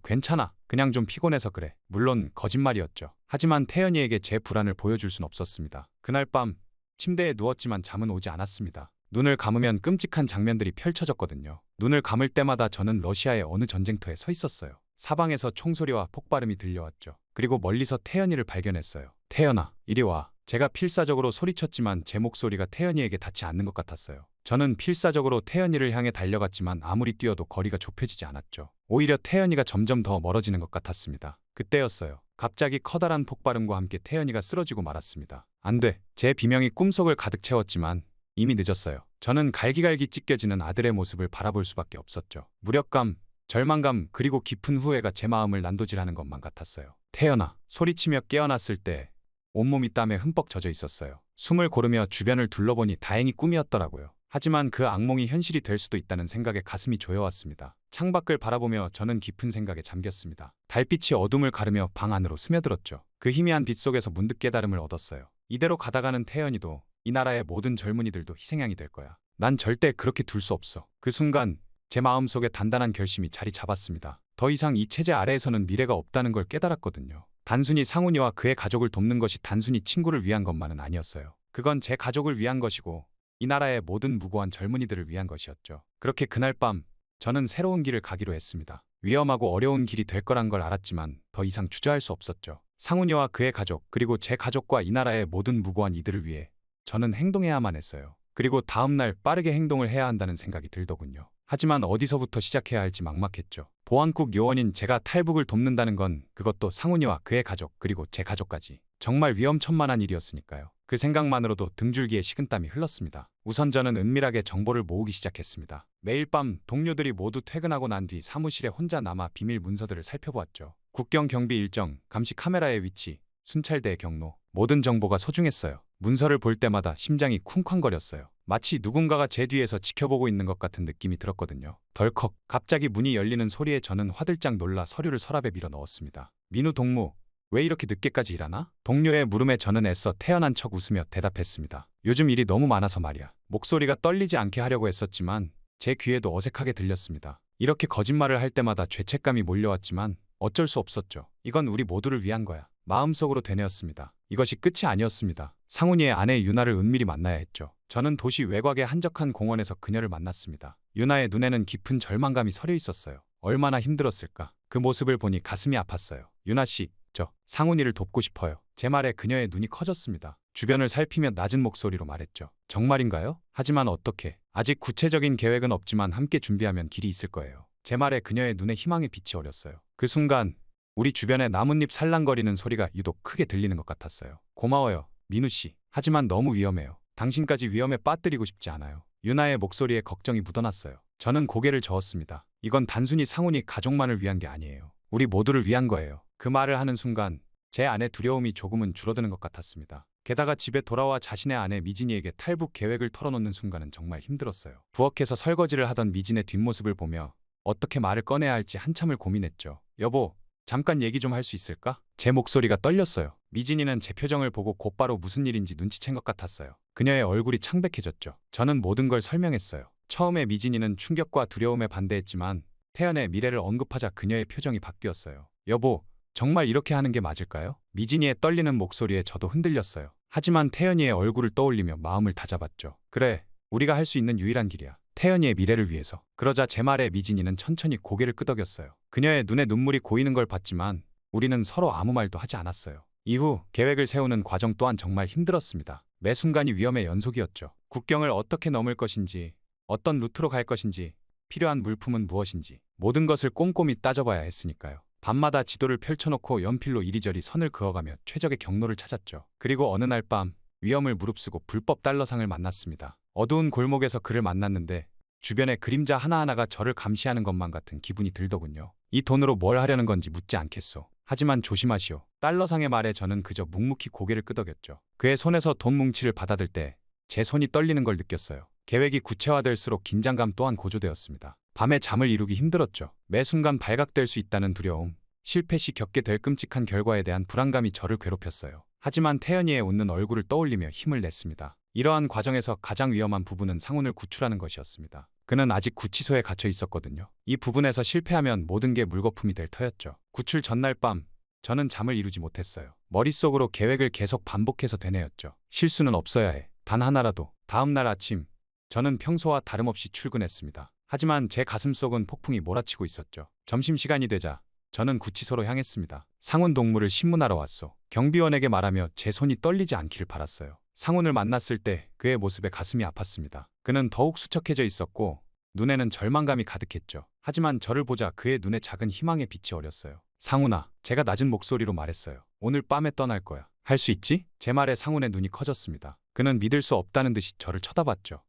괜찮아. 그냥 좀 피곤해서 그래. 물론 거짓말이었죠. 하지만 태연이에게 제 불안을 보여줄 순 없었습니다. 그날 밤 침대에 누웠지만 잠은 오지 않았습니다. 눈을 감으면 끔찍한 장면들이 펼쳐졌거든요. 눈을 감을 때마다 저는 러시아의 어느 전쟁터에 서 있었어요. 사방에서 총소리와 폭발음이 들려왔죠. 그리고 멀리서 태연이를 발견했어요. 태연아, 이리 와. 제가 필사적으로 소리쳤지만 제 목소리가 태연이에게 닿지 않는 것 같았어요. 저는 필사적으로 태연이를 향해 달려갔지만 아무리 뛰어도 거리가 좁혀지지 않았죠. 오히려 태연이가 점점 더 멀어지는 것 같았습니다. 그때였어요. 갑자기 커다란 폭발음과 함께 태연이가 쓰러지고 말았습니다. 안 돼. 제 비명이 꿈속을 가득 채웠지만 이미 늦었어요. 저는 갈기갈기 찢겨지는 아들의 모습을 바라볼 수밖에 없었죠. 무력감, 절망감, 그리고 깊은 후회가 제 마음을 난도질하는 것만 같았어요. 태연아, 소리치며 깨어났을 때 온몸이 땀에 흠뻑 젖어 있었어요. 숨을 고르며 주변을 둘러보니 다행히 꿈이었더라고요. 하지만 그 악몽이 현실이 될 수도 있다는 생각에 가슴이 조여왔습니다. 창밖을 바라보며 저는 깊은 생각에 잠겼습니다. 달빛이 어둠을 가르며 방 안으로 스며들었죠. 그 희미한 빛 속에서 문득 깨달음을 얻었어요. 이대로 가다가는 태연이도 이 나라의 모든 젊은이들도 희생양이 될 거야. 난 절대 그렇게 둘 수 없어. 그 순간 제 마음속에 단단한 결심이 자리 잡았습니다. 더 이상 이 체제 아래에서는 미래가 없다는 걸 깨달았거든요. 단순히 상훈이와 그의 가족을 돕는 것이 단순히 친구를 위한 것만은 아니었어요. 그건 제 가족을 위한 것이고 이 나라의 모든 무고한 젊은이들을 위한 것이었죠. 그렇게 그날 밤 저는 새로운 길을 가기로 했습니다. 위험하고 어려운 길이 될 거란 걸 알았지만 더 이상 주저할 수 없었죠. 상훈이와 그의 가족, 그리고 제 가족과 이 나라의 모든 무고한 이들을 위해 저는 행동해야만 했어요. 그리고 다음 날 빠르게 행동을 해야 한다는 생각이 들더군요. 하지만 어디서부터 시작해야 할지 막막했죠. 보안국 요원인 제가 탈북을 돕는다는 건 그것도 상훈이와 그의 가족, 그리고 제 가족까지 정말 위험천만한 일이었으니까요. 그 생각만으로도 등줄기에 식은땀이 흘렀습니다. 우선 저는 은밀하게 정보를 모으기 시작했습니다. 매일 밤 동료들이 모두 퇴근하고 난 뒤 사무실에 혼자 남아 비밀 문서들을 살펴보았죠. 국경 경비 일정, 감시 카메라의 위치, 순찰대의 경로, 모든 정보가 소중했어요. 문서를 볼 때마다 심장이 쿵쾅거렸어요. 마치 누군가가 제 뒤에서 지켜보고 있는 것 같은 느낌이 들었거든요. 덜컥 갑자기 문이 열리는 소리에 저는 화들짝 놀라 서류를 서랍에 밀어 넣었습니다. 민우 동무, 왜 이렇게 늦게까지 일하나? 동료의 물음에 저는 애써 태연한 척 웃으며 대답했습니다. 요즘 일이 너무 많아서 말이야. 목소리가 떨리지 않게 하려고 했었지만 제 귀에도 어색하게 들렸습니다. 이렇게 거짓말을 할 때마다 죄책감이 몰려왔지만 어쩔 수 없었죠. 이건 우리 모두를 위한 거야. 마음속으로 되뇌었습니다. 이것이 끝이 아니었습니다. 상훈이의 아내 유나를 은밀히 만나야 했죠. 저는 도시 외곽의 한적한 공원에서 그녀를 만났습니다. 유나의 눈에는 깊은 절망감이 서려 있었어요. 얼마나 힘들었을까. 그 모습을 보니 가슴이 아팠어요. 유나 씨, 저 상훈이를 돕고 싶어요. 제 말에 그녀의 눈이 커졌습니다. 주변을 살피며 낮은 목소리로 말했죠. 정말인가요? 하지만 어떻게? 아직 구체적인 계획은 없지만 함께 준비하면 길이 있을 거예요. 제 말에 그녀의 눈에 희망의 빛이 어렸어요. 그 순간 우리 주변에 나뭇잎 살랑거리는 소리가 유독 크게 들리는 것 같았어요. 고마워요, 민우 씨. 하지만 너무 위험해요. 당신까지 위험에 빠뜨리고 싶지 않아요. 유나의 목소리에 걱정이 묻어났어요. 저는 고개를 저었습니다. 이건 단순히 상훈이 가족만을 위한 게 아니에요. 우리 모두를 위한 거예요. 그 말을 하는 순간 제 안의 두려움이 조금은 줄어드는 것 같았습니다. 게다가 집에 돌아와 자신의 아내 미진이에게 탈북 계획을 털어놓는 순간은 정말 힘들었어요. 부엌에서 설거지를 하던 미진의 뒷모습을 보며 어떻게 말을 꺼내야 할지 한참을 고민했죠. 여보, 잠깐 얘기 좀 할 수 있을까? 제 목소리가 떨렸어요. 미진이는 제 표정을 보고 곧바로 무슨 일인지 눈치챈 것 같았어요. 그녀의 얼굴이 창백해졌죠. 저는 모든 걸 설명했어요. 처음에 미진이는 충격과 두려움에 반대했지만 태연의 미래를 언급하자 그녀의 표정이 바뀌었어요. 여보, 정말 이렇게 하는 게 맞을까요? 미진이의 떨리는 목소리에 저도 흔들렸어요. 하지만 태연이의 얼굴을 떠올리며 마음을 다잡았죠. 그래, 우리가 할 수 있는 유일한 길이야. 태연이의 미래를 위해서. 그러자 제 말에 미진이는 천천히 고개를 끄덕였어요. 그녀의 눈에 눈물이 고이는 걸 봤지만 우리는 서로 아무 말도 하지 않았어요. 이후 계획을 세우는 과정 또한 정말 힘들었습니다. 매 순간이 위험의 연속이었죠. 국경을 어떻게 넘을 것인지, 어떤 루트로 갈 것인지, 필요한 물품은 무엇인지 모든 것을 꼼꼼히 따져봐야 했으니까요. 밤마다 지도를 펼쳐놓고 연필로 이리저리 선을 그어가며 최적의 경로를 찾았죠. 그리고 어느 날 밤 위험을 무릅쓰고 불법 달러상을 만났습니다. 어두운 골목에서 그를 만났는데 주변에 그림자 하나하나가 저를 감시하는 것만 같은 기분이 들더군요. 이 돈으로 뭘 하려는 건지 묻지 않겠소. 하지만 조심하시오. 달러상의 말에 저는 그저 묵묵히 고개를 끄덕였죠. 그의 손에서 돈 뭉치를 받아들 때 제 손이 떨리는 걸 느꼈어요. 계획이 구체화될수록 긴장감 또한 고조되었습니다. 밤에 잠을 이루기 힘들었죠. 매 순간 발각될 수 있다는 두려움, 실패 시 겪게 될 끔찍한 결과에 대한 불안감이 저를 괴롭혔어요. 하지만 태연이의 웃는 얼굴을 떠올리며 힘을 냈습니다. 이러한 과정에서 가장 위험한 부분은 상훈을 구출하는 것이었습니다. 그는 아직 구치소에 갇혀 있었거든요. 이 부분에서 실패하면 모든 게 물거품이 될 터였죠. 구출 전날 밤 저는 잠을 이루지 못했어요. 머릿속으로 계획을 계속 반복해서 되뇌었죠. 실수는 없어야 해. 단 하나라도. 다음 날 아침 저는 평소와 다름없이 출근했습니다. 하지만 제 가슴속은 폭풍이 몰아치고 있었죠. 점심시간이 되자 저는 구치소로 향했습니다. 상훈 동무를 신문하러 왔소. 경비원에게 말하며 제 손이 떨리지 않기를 바랐어요. 상훈을 만났을 때 그의 모습에 가슴이 아팠습니다. 그는 더욱 수척해져 있었고 눈에는 절망감이 가득했죠. 하지만 저를 보자 그의 눈에 작은 희망의 빛이 어렸어요. 상훈아, 제가 낮은 목소리로 말했어요. 오늘 밤에 떠날 거야. 할 수 있지? 제 말에 상훈의 눈이 커졌습니다. 그는 믿을 수 없다는 듯이 저를 쳐다봤죠.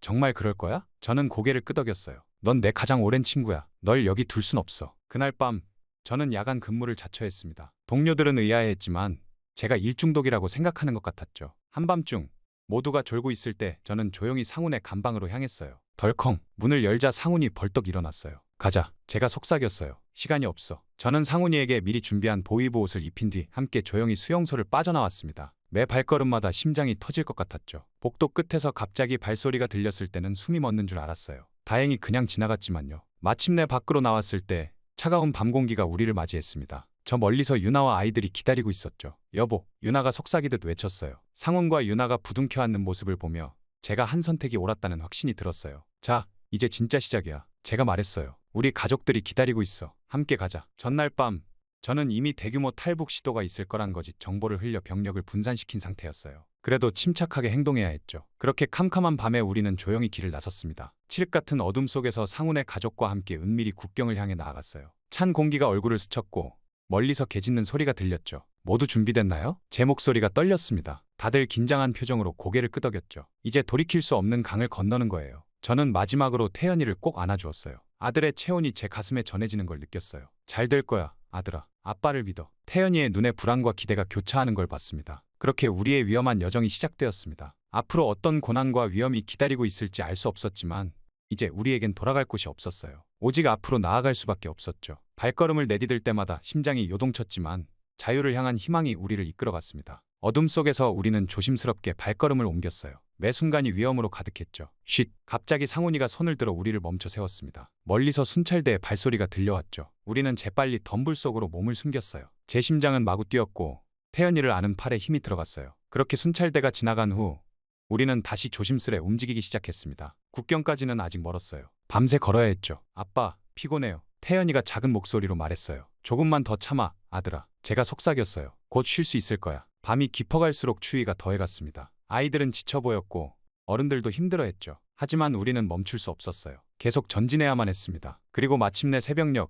정말 그럴 거야? 저는 고개를 끄덕였어요. 넌 내 가장 오랜 친구야. 널 여기 둘 순 없어. 그날 밤 저는 야간 근무를 자처했습니다. 동료들은 의아해했지만 제가 일중독이라고 생각하는 것 같았죠. 한밤중 모두가 졸고 있을 때 저는 조용히 상훈의 감방으로 향했어요. 덜컹 문을 열자 상훈이 벌떡 일어났어요. 가자. 제가 속삭였어요. 시간이 없어. 저는 상훈이에게 미리 준비한 보이브 옷을 입힌 뒤 함께 조용히 수용소를 빠져나왔습니다. 매 발걸음마다 심장이 터질 것 같았죠. 복도 끝에서 갑자기 발소리가 들렸을 때는 숨이 멎는 줄 알았어요. 다행히 그냥 지나갔지만요. 마침내 밖으로 나왔을 때 차가운 밤 공기가 우리를 맞이했습니다. 저 멀리서 유나와 아이들이 기다리고 있었죠. 여보, 유나가 속삭이듯 외쳤어요. 상훈과 유나가 부둥켜 앉는 모습을 보며 제가 한 선택이 옳았다는 확신이 들었어요. 자, 이제 진짜 시작이야. 제가 말했어요. 우리 가족들이 기다리고 있어. 함께 가자. 전날 밤 저는 이미 대규모 탈북 시도가 있을 거란 거짓 정보를 흘려 병력을 분산시킨 상태였어요. 그래도 침착하게 행동해야 했죠. 그렇게 캄캄한 밤에 우리는 조용히 길을 나섰습니다. 칠흑 같은 어둠 속에서 상훈의 가족과 함께 은밀히 국경을 향해 나아갔어요. 찬 공기가 얼굴을 스쳤고 멀리서 개 짖는 소리가 들렸죠. 모두 준비됐나요? 제 목소리가 떨렸습니다. 다들 긴장한 표정으로 고개를 끄덕였죠. 이제 돌이킬 수 없는 강을 건너는 거예요. 저는 마지막으로 태연이를 꼭 안아주었어요. 아들의 체온이 제 가슴에 전해지는 걸 느꼈어요. 잘 될 거야, 아들아. 아빠를 믿어. 태연이의 눈에 불안과 기대가 교차하는 걸 봤습니다. 그렇게 우리의 위험한 여정이 시작되었습니다. 앞으로 어떤 고난과 위험이 기다리고 있을지 알 수 없었지만 이제 우리에겐 돌아갈 곳이 없었어요. 오직 앞으로 나아갈 수밖에 없었죠. 발걸음을 내디딜 때마다 심장이 요동쳤지만 자유를 향한 희망이 우리를 이끌어갔습니다. 어둠 속에서 우리는 조심스럽게 발걸음을 옮겼어요. 매 순간이 위험으로 가득했죠. 쉿! 갑자기 상훈이가 손을 들어 우리를 멈춰 세웠습니다. 멀리서 순찰대의 발소리가 들려왔죠. 우리는 재빨리 덤불 속으로 몸을 숨겼어요. 제 심장은 마구 뛰었고 태연이를 아는 팔에 힘이 들어갔어요. 그렇게 순찰대가 지나간 후 우리는 다시 조심스레 움직이기 시작했습니다. 국경까지는 아직 멀었어요. 밤새 걸어야 했죠. 아빠, 피곤해요. 태연이가 작은 목소리로 말했어요. 조금만 더 참아, 아들아. 제가 속삭였어요. 곧 쉴 수 있을 거야. 밤이 깊어갈수록 추위가 더해갔습니다. 아이들은 지쳐 보였고 어른들도 힘들어했죠. 하지만 우리는 멈출 수 없었어요. 계속 전진해야만 했습니다. 그리고 마침내 새벽녘,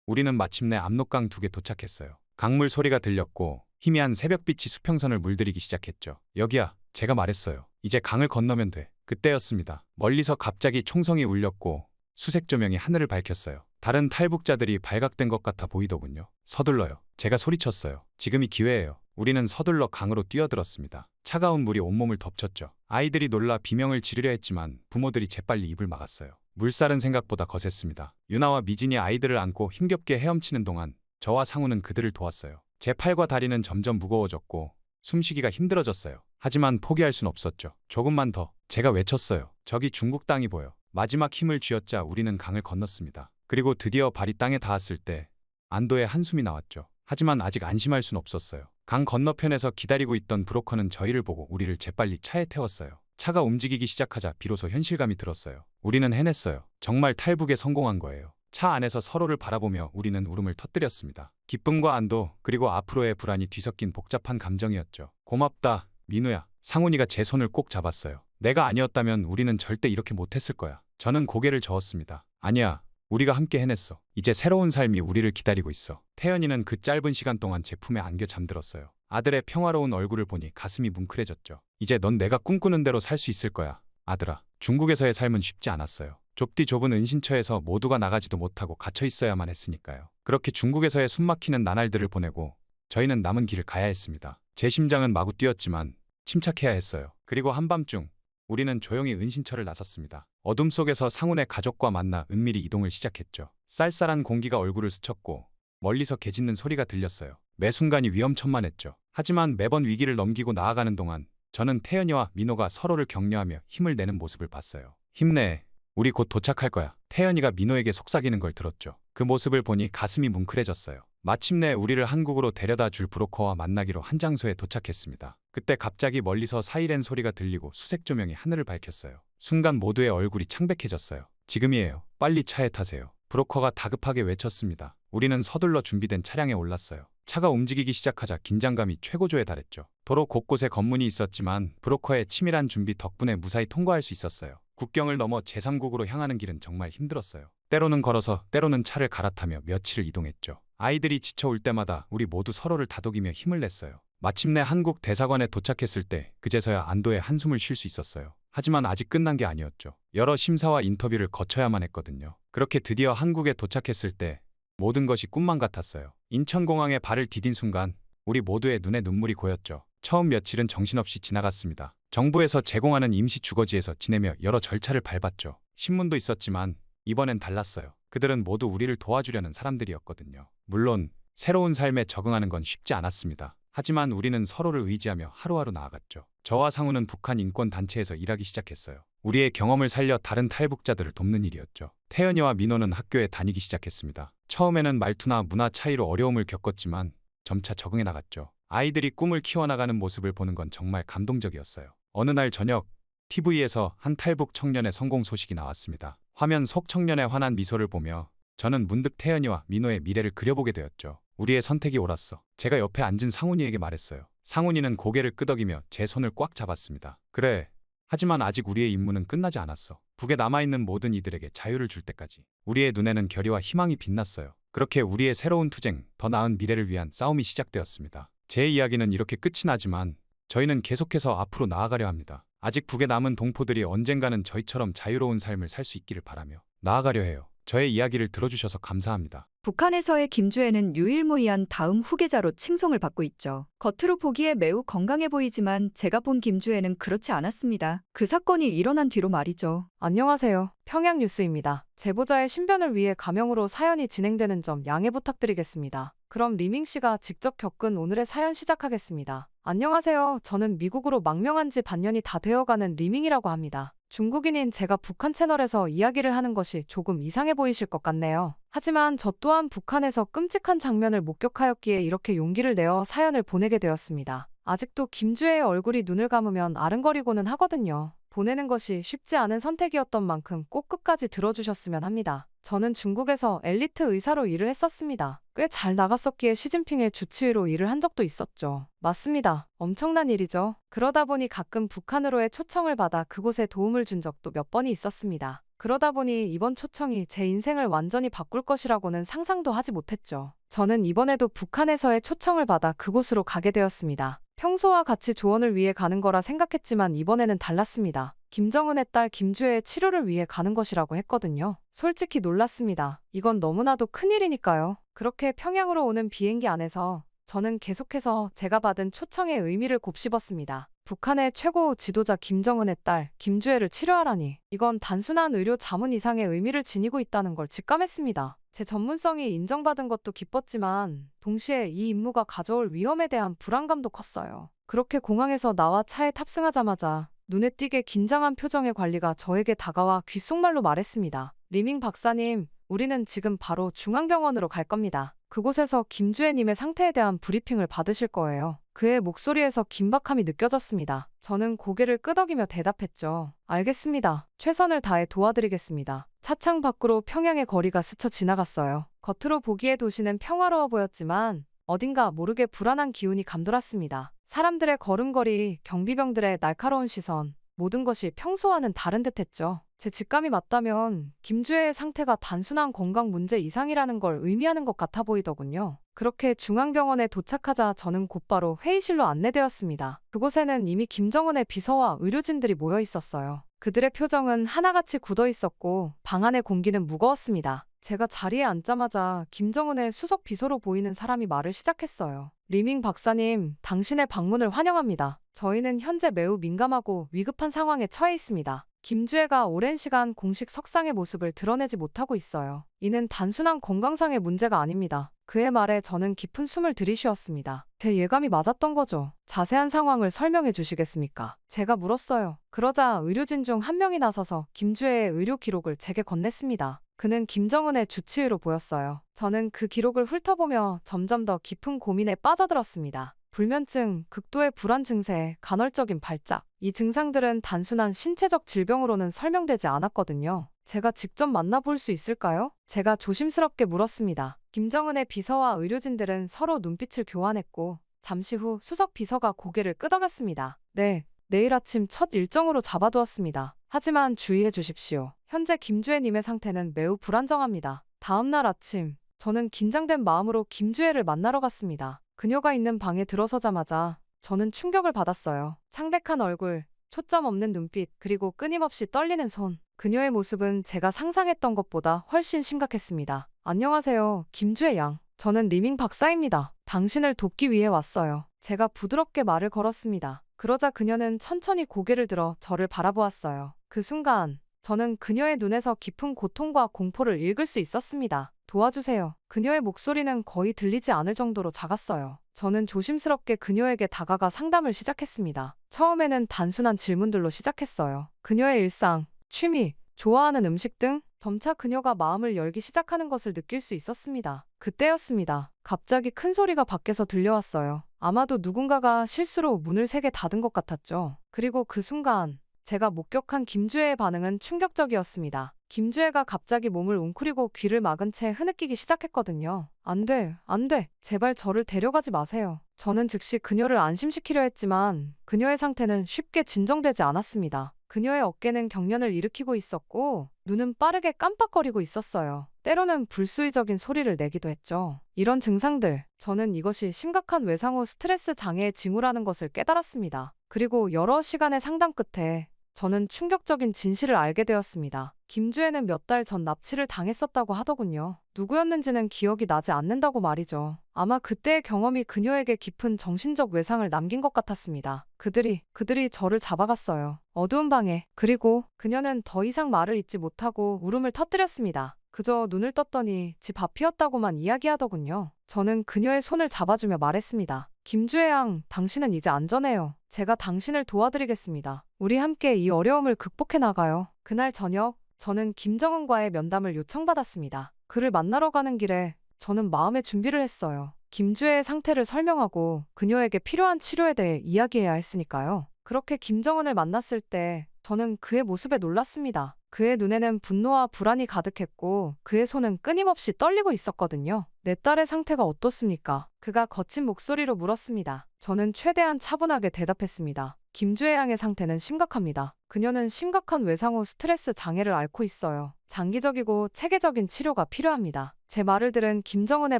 우리는 마침내 압록강 둑에 도착했어요. 강물 소리가 들렸고 희미한 새벽빛이 수평선을 물들이기 시작했죠. 여기야, 제가 말했어요. 이제 강을 건너면 돼. 그때였습니다. 멀리서 갑자기 총성이 울렸고 수색 조명이 하늘을 밝혔어요. 다른 탈북자들이 발각된 것 같아 보이더군요. 서둘러요. 제가 소리쳤어요. 지금이 기회예요. 우리는 서둘러 강으로 뛰어들었습니다. 차가운 물이 온몸을 덮쳤죠. 아이들이 놀라 비명을 지르려 했지만 부모들이 재빨리 입을 막았어요. 물살은 생각보다 거셌습니다. 유나와 미진이 아이들을 안고 힘겹게 헤엄치는 동안 저와 상우는 그들을 도왔어요. 제 팔과 다리는 점점 무거워졌고 숨쉬기가 힘들어졌어요. 하지만 포기할 순 없었죠. 조금만 더. 제가 외쳤어요. 저기 중국 땅이 보여. 마지막 힘을 쥐어짜 우리는 강을 건넜습니다. 그리고 드디어 발이 땅에 닿았을 때 안도의 한숨이 나왔죠. 하지만 아직 안심할 순 없었어요. 강 건너편에서 기다리고 있던 브로커는 저희를 보고 우리를 재빨리 차에 태웠어요. 차가 움직이기 시작하자 비로소 현실감이 들었어요. 우리는 해냈어요. 정말 탈북에 성공한 거예요. 차 안에서 서로를 바라보며 우리는 울음을 터뜨렸습니다. 기쁨과 안도 그리고 앞으로의 불안이 뒤섞인 복잡한 감정이었죠. 고맙다, 민우야. 상훈이가 제 손을 꼭 잡았어요. 내가 아니었다면 우리는 절대 이렇게 못했을 거야. 저는 고개를 저었습니다. 아니야. 우리가 함께 해냈어. 이제 새로운 삶이 우리를 기다리고 있어. 태연이는 그 짧은 시간 동안 제 품에 안겨 잠들었어요. 아들의 평화로운 얼굴을 보니 가슴이 뭉클해졌죠. 이제 넌 내가 꿈꾸는 대로 살 수 있을 거야. 아들아. 중국에서의 삶은 쉽지 않았어요. 좁디 좁은 은신처에서 모두가 나가지도 못하고 갇혀 있어야만 했으니까요. 그렇게 중국에서의 숨막히는 나날들을 보내고 저희는 남은 길을 가야 했습니다. 제 심장은 마구 뛰었지만 침착해야 했어요. 그리고 한밤중 우리는 조용히 은신처를 나섰습니다. 어둠 속에서 상훈의 가족과 만나 은밀히 이동을 시작했죠. 쌀쌀한 공기가 얼굴을 스쳤고 멀리서 개 짖는 소리가 들렸어요. 매 순간이 위험천만했죠. 하지만 매번 위기를 넘기고 나아가는 동안 저는 태연이와 민호가 서로를 격려하며 힘을 내는 모습을 봤어요. 힘내. 우리 곧 도착할 거야. 태연이가 민호에게 속삭이는 걸 들었죠. 그 모습을 보니 가슴이 뭉클해졌어요. 마침내 우리를 한국으로 데려다 줄 브로커와 만나기로 한 장소에 도착했습니다. 그때 갑자기 멀리서 사이렌 소리가 들리고 수색 조명이 하늘을 밝혔어요. 순간 모두의 얼굴이 창백해졌어요. 지금이에요. 빨리 차에 타세요. 브로커가 다급하게 외쳤습니다. 우리는 서둘러 준비된 차량에 올랐어요. 차가 움직이기 시작하자 긴장감이 최고조에 달했죠. 도로 곳곳에 검문이 있었지만 브로커의 치밀한 준비 덕분에 무사히 통과할 수 있었어요. 국경을 넘어 제3국으로 향하는 길은 정말 힘들었어요. 때로는 걸어서 때로는 차를 갈아타며 며칠을 이동했죠. 아이들이 지쳐올 때마다 우리 모두 서로를 다독이며 힘을 냈어요. 마침내 한국 대사관에 도착했을 때 그제서야 안도의 한숨을 쉴 수 있었어요. 하지만 아직 끝난 게 아니었죠. 여러 심사와 인터뷰를 거쳐야만 했거든요. 그렇게 드디어 한국에 도착했을 때 모든 것이 꿈만 같았어요. 인천공항에 발을 디딘 순간 우리 모두의 눈에 눈물이 고였죠. 처음 며칠은 정신없이 지나갔습니다. 정부에서 제공하는 임시 주거지에서 지내며 여러 절차를 밟았죠. 신문도 있었지만 이번엔 달랐어요. 그들은 모두 우리를 도와주려는 사람들이었거든요. 물론 새로운 삶에 적응하는 건 쉽지 않았습니다. 하지만 우리는 서로를 의지하며 하루하루 나아갔죠. 저와 상우는 북한 인권단체에서 일하기 시작했어요. 우리의 경험을 살려 다른 탈북자들을 돕는 일이었죠. 태연이와 민호는 학교에 다니기 시작했습니다. 처음에는 말투나 문화 차이로 어려움을 겪었지만 점차 적응해 나갔죠. 아이들이 꿈을 키워나가는 모습을 보는 건 정말 감동적이었어요. 어느 날 저녁 TV에서 한 탈북 청년의 성공 소식이 나왔습니다. 화면 속 청년의 환한 미소를 보며 저는 문득 태연이와 민호의 미래를 그려보게 되었죠. 우리의 선택이 옳았어. 제가 옆에 앉은 상훈이에게 말했어요. 상훈이는 고개를 끄덕이며 제 손을 꽉 잡았습니다. 그래. 하지만 아직 우리의 임무는 끝나지 않았어. 북에 남아있는 모든 이들에게 자유를 줄 때까지. 우리의 눈에는 결의와 희망이 빛났어요. 그렇게 우리의 새로운 투쟁, 더 나은 미래를 위한 싸움이 시작되었습니다. 제 이야기는 이렇게 끝이 나지만 저희는 계속해서 앞으로 나아가려 합니다. 아직 북에 남은 동포들이 언젠가는 저희처럼 자유로운 삶을 살 수 있기를 바라며 나아가려 해요. 저의 이야기를 들어주셔서 감사합니다. 북한에서의 김주애는 유일무이한 다음 후계자로 칭송을 받고 있죠. 겉으로 보기에 매우 건강해 보이지만 제가 본 김주애는 그렇지 않았습니다. 그 사건이 일어난 뒤로 말이죠. 안녕하세요. 평양뉴스입니다. 제보자의 신변을 위해 가명으로 사연이 진행되는 점 양해 부탁드리겠습니다. 그럼 리밍 씨가 직접 겪은 오늘의 사연 시작하겠습니다. 안녕하세요. 저는 미국으로 망명한 지 반년이 다 되어가는 리밍이라고 합니다. 중국인인 제가 북한 채널에서 이야기를 하는 것이 조금 이상해 보이실 것 같네요. 하지만 저 또한 북한에서 끔찍한 장면을 목격하였기에 이렇게 용기를 내어 사연을 보내게 되었습니다. 아직도 김주애의 얼굴이 눈을 감으면 아른거리고는 하거든요. 보내는 것이 쉽지 않은 선택이었던 만큼 꼭 끝까지 들어주셨으면 합니다. 저는 중국에서 엘리트 의사로 일을 했었습니다. 꽤 잘 나갔었기에 시진핑의 주치의로 일을 한 적도 있었죠. 맞습니다. 엄청난 일이죠. 그러다 보니 가끔 북한으로의 초청을 받아 그곳에 도움을 준 적도 몇 번이 있었습니다. 그러다 보니 이번 초청이 제 인생을 완전히 바꿀 것이라고는 상상도 하지 못했죠. 저는 이번에도 북한에서의 초청을 받아 그곳으로 가게 되었습니다. 평소와 같이 조언을 위해 가는 거라 생각했지만 이번에는 달랐습니다. 김정은의 딸 김주애의 치료를 위해 가는 것이라고 했거든요. 솔직히 놀랐습니다. 이건 너무나도 큰일이니까요. 그렇게 평양으로 오는 비행기 안에서 저는 계속해서 제가 받은 초청의 의미를 곱씹었습니다. 북한의 최고 지도자 김정은의 딸 김주애를 치료하라니. 이건 단순한 의료 자문 이상의 의미를 지니고 있다는 걸 직감했습니다. 제 전문성이 인정받은 것도 기뻤지만 동시에 이 임무가 가져올 위험에 대한 불안감도 컸어요. 그렇게 공항에서 나와 차에 탑승하자마자 눈에 띄게 긴장한 표정의 관리가 저에게 다가와 귓속말로 말했습니다. 리밍 박사님, 우리는 지금 바로 중앙병원으로 갈 겁니다. 그곳에서 김주애님의 상태에 대한 브리핑을 받으실 거예요. 그의 목소리에서 긴박함이 느껴졌습니다. 저는 고개를 끄덕이며 대답했죠. 알겠습니다. 최선을 다해 도와드리겠습니다. 차창 밖으로 평양의 거리가 스쳐 지나갔어요. 겉으로 보기에 도시는 평화로워 보였지만 어딘가 모르게 불안한 기운이 감돌았습니다. 사람들의 걸음걸이, 경비병들의 날카로운 시선, 모든 것이 평소와는 다른 듯했죠. 제 직감이 맞다면 김주혜의 상태가 단순한 건강 문제 이상이라는 걸 의미하는 것 같아 보이더군요. 그렇게 중앙병원에 도착하자 저는 곧바로 회의실로 안내되었습니다. 그곳에는 이미 김정은의 비서와 의료진들이 모여 있었어요. 그들의 표정은 하나같이 굳어 있었고 방 안의 공기는 무거웠습니다. 제가 자리에 앉자마자 김정은의 수석 비서로 보이는 사람이 말을 시작했어요. 리밍 박사님, 당신의 방문을 환영합니다. 저희는 현재 매우 민감하고 위급한 상황에 처해 있습니다. 김주혜가 오랜 시간 공식 석상의 모습을 드러내지 못하고 있어요. 이는 단순한 건강상의 문제가 아닙니다. 그의 말에 저는 깊은 숨을 들이쉬었습니다. 제 예감이 맞았던 거죠. 자세한 상황을 설명해 주시겠습니까? 제가 물었어요. 그러자 의료진 중 한 명이 나서서 김주혜의 의료 기록을 제게 건넸습니다. 그는 김정은의 주치의로 보였어요. 저는 그 기록을 훑어보며 점점 더 깊은 고민에 빠져들었습니다. 불면증, 극도의 불안 증세, 간헐적인 발작. 이 증상들은 단순한 신체적 질병으로는 설명되지 않았거든요. 제가 직접 만나볼 수 있을까요? 제가 조심스럽게 물었습니다. 김정은의 비서와 의료진들은 서로 눈빛을 교환했고 잠시 후 수석 비서가 고개를 끄덕였습니다. 네, 내일 아침 첫 일정으로 잡아두었습니다. 하지만 주의해 주십시오. 현재 김주혜님의 상태는 매우 불안정합니다. 다음 날 아침, 저는 긴장된 마음으로 김주혜를 만나러 갔습니다. 그녀가 있는 방에 들어서자마자 저는 충격을 받았어요. 창백한 얼굴, 초점 없는 눈빛, 그리고 끊임없이 떨리는 손. 그녀의 모습은 제가 상상했던 것보다 훨씬 심각했습니다. 안녕하세요, 김주혜 양. 저는 리밍 박사입니다. 당신을 돕기 위해 왔어요. 제가 부드럽게 말을 걸었습니다. 그러자 그녀는 천천히 고개를 들어 저를 바라보았어요. 그 순간 저는 그녀의 눈에서 깊은 고통과 공포를 읽을 수 있었습니다. 도와주세요. 그녀의 목소리는 거의 들리지 않을 정도로 작았어요. 저는 조심스럽게 그녀에게 다가가 상담을 시작했습니다. 처음에는 단순한 질문들로 시작했어요. 그녀의 일상, 취미, 좋아하는 음식 등 점차 그녀가 마음을 열기 시작하는 것을 느낄 수 있었습니다. 그때였습니다. 갑자기 큰 소리가 밖에서 들려왔어요. 아마도 누군가가 실수로 문을 세게 닫은 것 같았죠. 그리고 그 순간 제가 목격한 김주혜의 반응은 충격적이었습니다. 김주혜가 갑자기 몸을 웅크리고 귀를 막은 채 흐느끼기 시작했거든요. 안 돼, 안 돼. 제발 저를 데려가지 마세요. 저는 즉시 그녀를 안심시키려 했지만 그녀의 상태는 쉽게 진정되지 않았습니다. 그녀의 어깨는 경련을 일으키고 있었고 눈은 빠르게 깜빡거리고 있었어요. 때로는 불수의적인 소리를 내기도 했죠. 이런 증상들, 저는 이것이 심각한 외상후 스트레스 장애의 징후라는 것을 깨달았습니다. 그리고 여러 시간의 상담 끝에 저는 충격적인 진실을 알게 되었습니다. 김주혜는 몇 달 전 납치를 당했었다고 하더군요. 누구였는지는 기억이 나지 않는다고 말이죠. 아마 그때의 경험이 그녀에게 깊은 정신적 외상을 남긴 것 같았습니다. 그들이 저를 잡아갔어요. 어두운 방에. 그리고 그녀는 더 이상 말을 잇지 못하고 울음을 터뜨렸습니다. 그저 눈을 떴더니 집 앞이었다고만 이야기하더군요. 저는 그녀의 손을 잡아주며 말했습니다. 김주혜 양, 당신은 이제 안전해요. 제가 당신을 도와드리겠습니다. 우리 함께 이 어려움을 극복해 나가요. 그날 저녁, 저는 김정은과의 면담을 요청받았습니다. 그를 만나러 가는 길에 저는 마음의 준비를 했어요. 김주혜의 상태를 설명하고 그녀에게 필요한 치료에 대해 이야기해야 했으니까요. 그렇게 김정은을 만났을 때 저는 그의 모습에 놀랐습니다. 그의 눈에는 분노와 불안이 가득했고 그의 손은 끊임없이 떨리고 있었거든요. 내 딸의 상태가 어떻습니까? 그가 거친 목소리로 물었습니다. 저는 최대한 차분하게 대답했습니다. 김주혜 양의 상태는 심각합니다. 그녀는 심각한 외상후 스트레스 장애를 앓고 있어요. 장기적이고 체계적인 치료가 필요합니다. 제 말을 들은 김정은의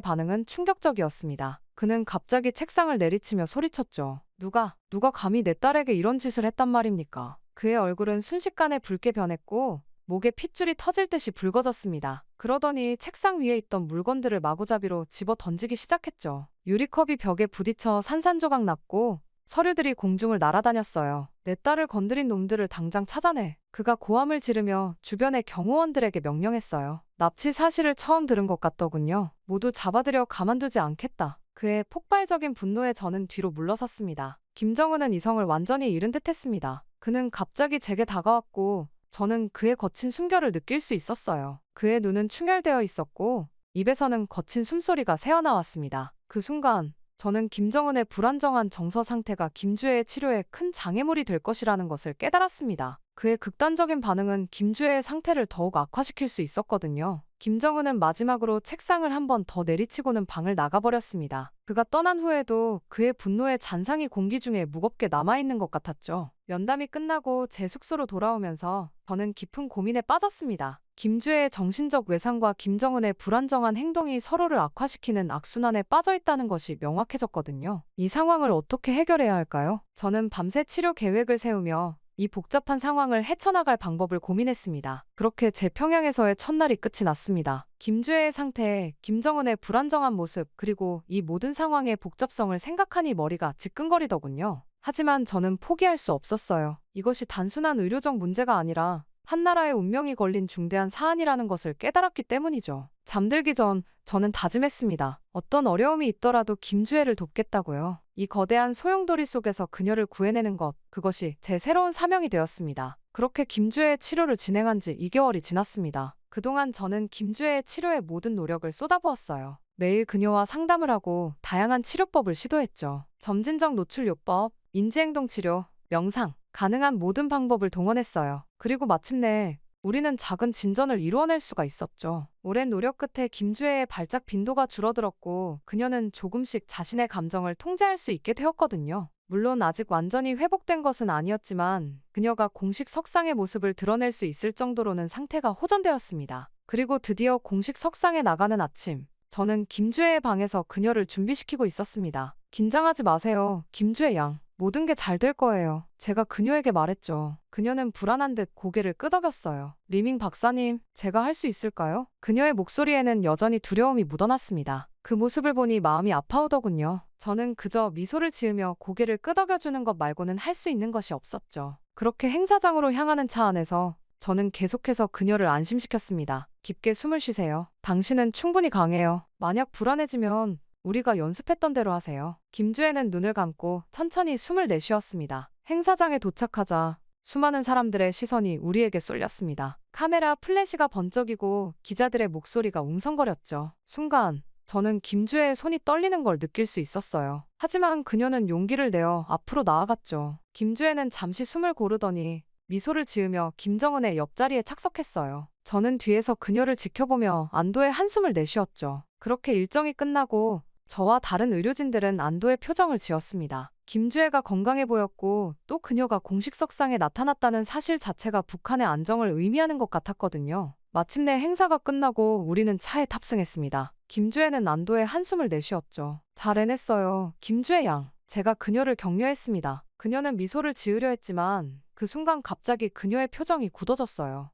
반응은 충격적이었습니다. 그는 갑자기 책상을 내리치며 소리쳤죠. 누가 감히 내 딸에게 이런 짓을 했단 말입니까? 그의 얼굴은 순식간에 붉게 변했고 목에 핏줄이 터질 듯이 붉어졌습니다. 그러더니 책상 위에 있던 물건들을 마구잡이로 집어 던지기 시작했죠. 유리컵이 벽에 부딪혀 산산조각 났고 서류들이 공중을 날아다녔어요. 내 딸을 건드린 놈들을 당장 찾아내. 그가 고함을 지르며 주변의 경호원들에게 명령했어요. 납치 사실을 처음 들은 것 같더군요. 모두 잡아들여 가만두지 않겠다. 그의 폭발적인 분노에 저는 뒤로 물러섰습니다. 김정은은 이성을 완전히 잃은 듯했습니다. 그는 갑자기 제게 다가왔고 저는 그의 거친 숨결을 느낄 수 있었어요. 그의 눈은 충혈되어 있었고 입에서는 거친 숨소리가 새어나왔습니다. 그 순간 저는 김정은의 불안정한 정서 상태가 김주혜의 치료에 큰 장애물이 될 것이라는 것을 깨달았습니다. 그의 극단적인 반응은 김주혜의 상태를 더욱 악화시킬 수 있었거든요. 김정은은 마지막으로 책상을 한 번 더 내리치고는 방을 나가버렸습니다. 그가 떠난 후에도 그의 분노의 잔상이 공기 중에 무겁게 남아있는 것 같았죠. 면담이 끝나고 제 숙소로 돌아오면서 저는 깊은 고민에 빠졌습니다. 김주혜의 정신적 외상과 김정은의 불안정한 행동이 서로를 악화시키는 악순환에 빠져있다는 것이 명확해졌거든요. 이 상황을 어떻게 해결해야 할까요? 저는 밤새 치료 계획을 세우며 이 복잡한 상황을 헤쳐나갈 방법을 고민했습니다. 그렇게 제 평양에서의 첫날이 끝이 났습니다. 김주혜의 상태, 김정은의 불안정한 모습, 그리고 이 모든 상황의 복잡성을 생각하니 머리가 지끈거리더군요. 하지만 저는 포기할 수 없었어요. 이것이 단순한 의료적 문제가 아니라 한 나라의 운명이 걸린 중대한 사안이라는 것을 깨달았기 때문이죠. 잠들기 전 저는 다짐했습니다. 어떤 어려움이 있더라도 김주혜를 돕겠다고요. 이 거대한 소용돌이 속에서 그녀를 구해내는 것, 그것이 제 새로운 사명이 되었습니다. 그렇게 김주혜의 치료를 진행한 지 2개월이 지났습니다. 그동안 저는 김주혜의 치료에 모든 노력을 쏟아부었어요. 매일 그녀와 상담을 하고 다양한 치료법을 시도했죠. 점진적 노출요법, 인지행동치료, 명상, 가능한 모든 방법을 동원했어요. 그리고 마침내 우리는 작은 진전을 이루어낼 수가 있었죠. 오랜 노력 끝에 김주혜의 발작 빈도가 줄어들었고 그녀는 조금씩 자신의 감정을 통제할 수 있게 되었거든요. 물론 아직 완전히 회복된 것은 아니었지만 그녀가 공식 석상의 모습을 드러낼 수 있을 정도로는 상태가 호전되었습니다. 그리고 드디어 공식 석상에 나가는 아침, 저는 김주혜의 방에서 그녀를 준비시키고 있었습니다. 긴장하지 마세요, 김주혜 양. 모든 게 잘 될 거예요. 제가 그녀에게 말했죠. 그녀는 불안한 듯 고개를 끄덕였어요. 리밍 박사님, 제가 할 수 있을까요? 그녀의 목소리에는 여전히 두려움이 묻어났습니다. 그 모습을 보니 마음이 아파오더군요. 저는 그저 미소를 지으며 고개를 끄덕여주는 것 말고는 할 수 있는 것이 없었죠. 그렇게 행사장으로 향하는 차 안에서 저는 계속해서 그녀를 안심시켰습니다. 깊게 숨을 쉬세요. 당신은 충분히 강해요. 만약 불안해지면 우리가 연습했던 대로 하세요. 김주혜는 눈을 감고 천천히 숨을 내쉬었습니다. 행사장에 도착하자 수많은 사람들의 시선이 우리에게 쏠렸습니다. 카메라 플래시가 번쩍이고 기자들의 목소리가 웅성거렸죠. 순간 저는 김주혜의 손이 떨리는 걸 느낄 수 있었어요. 하지만 그녀는 용기를 내어 앞으로 나아갔죠. 김주혜는 잠시 숨을 고르더니 미소를 지으며 김정은의 옆자리에 착석했어요. 저는 뒤에서 그녀를 지켜보며 안도의 한숨을 내쉬었죠. 그렇게 일정이 끝나고 저와 다른 의료진들은 안도의 표정을 지었습니다. 김주혜가 건강해 보였고 또 그녀가 공식 석상에 나타났다는 사실 자체가 북한의 안정을 의미하는 것 같았거든요. 마침내 행사가 끝나고 우리는 차에 탑승했습니다. 김주혜는 안도의 한숨을 내쉬었죠. 잘 해냈어요, 김주혜 양. 제가 그녀를 격려했습니다. 그녀는 미소를 지으려 했지만 그 순간 갑자기 그녀의 표정이 굳어졌어요.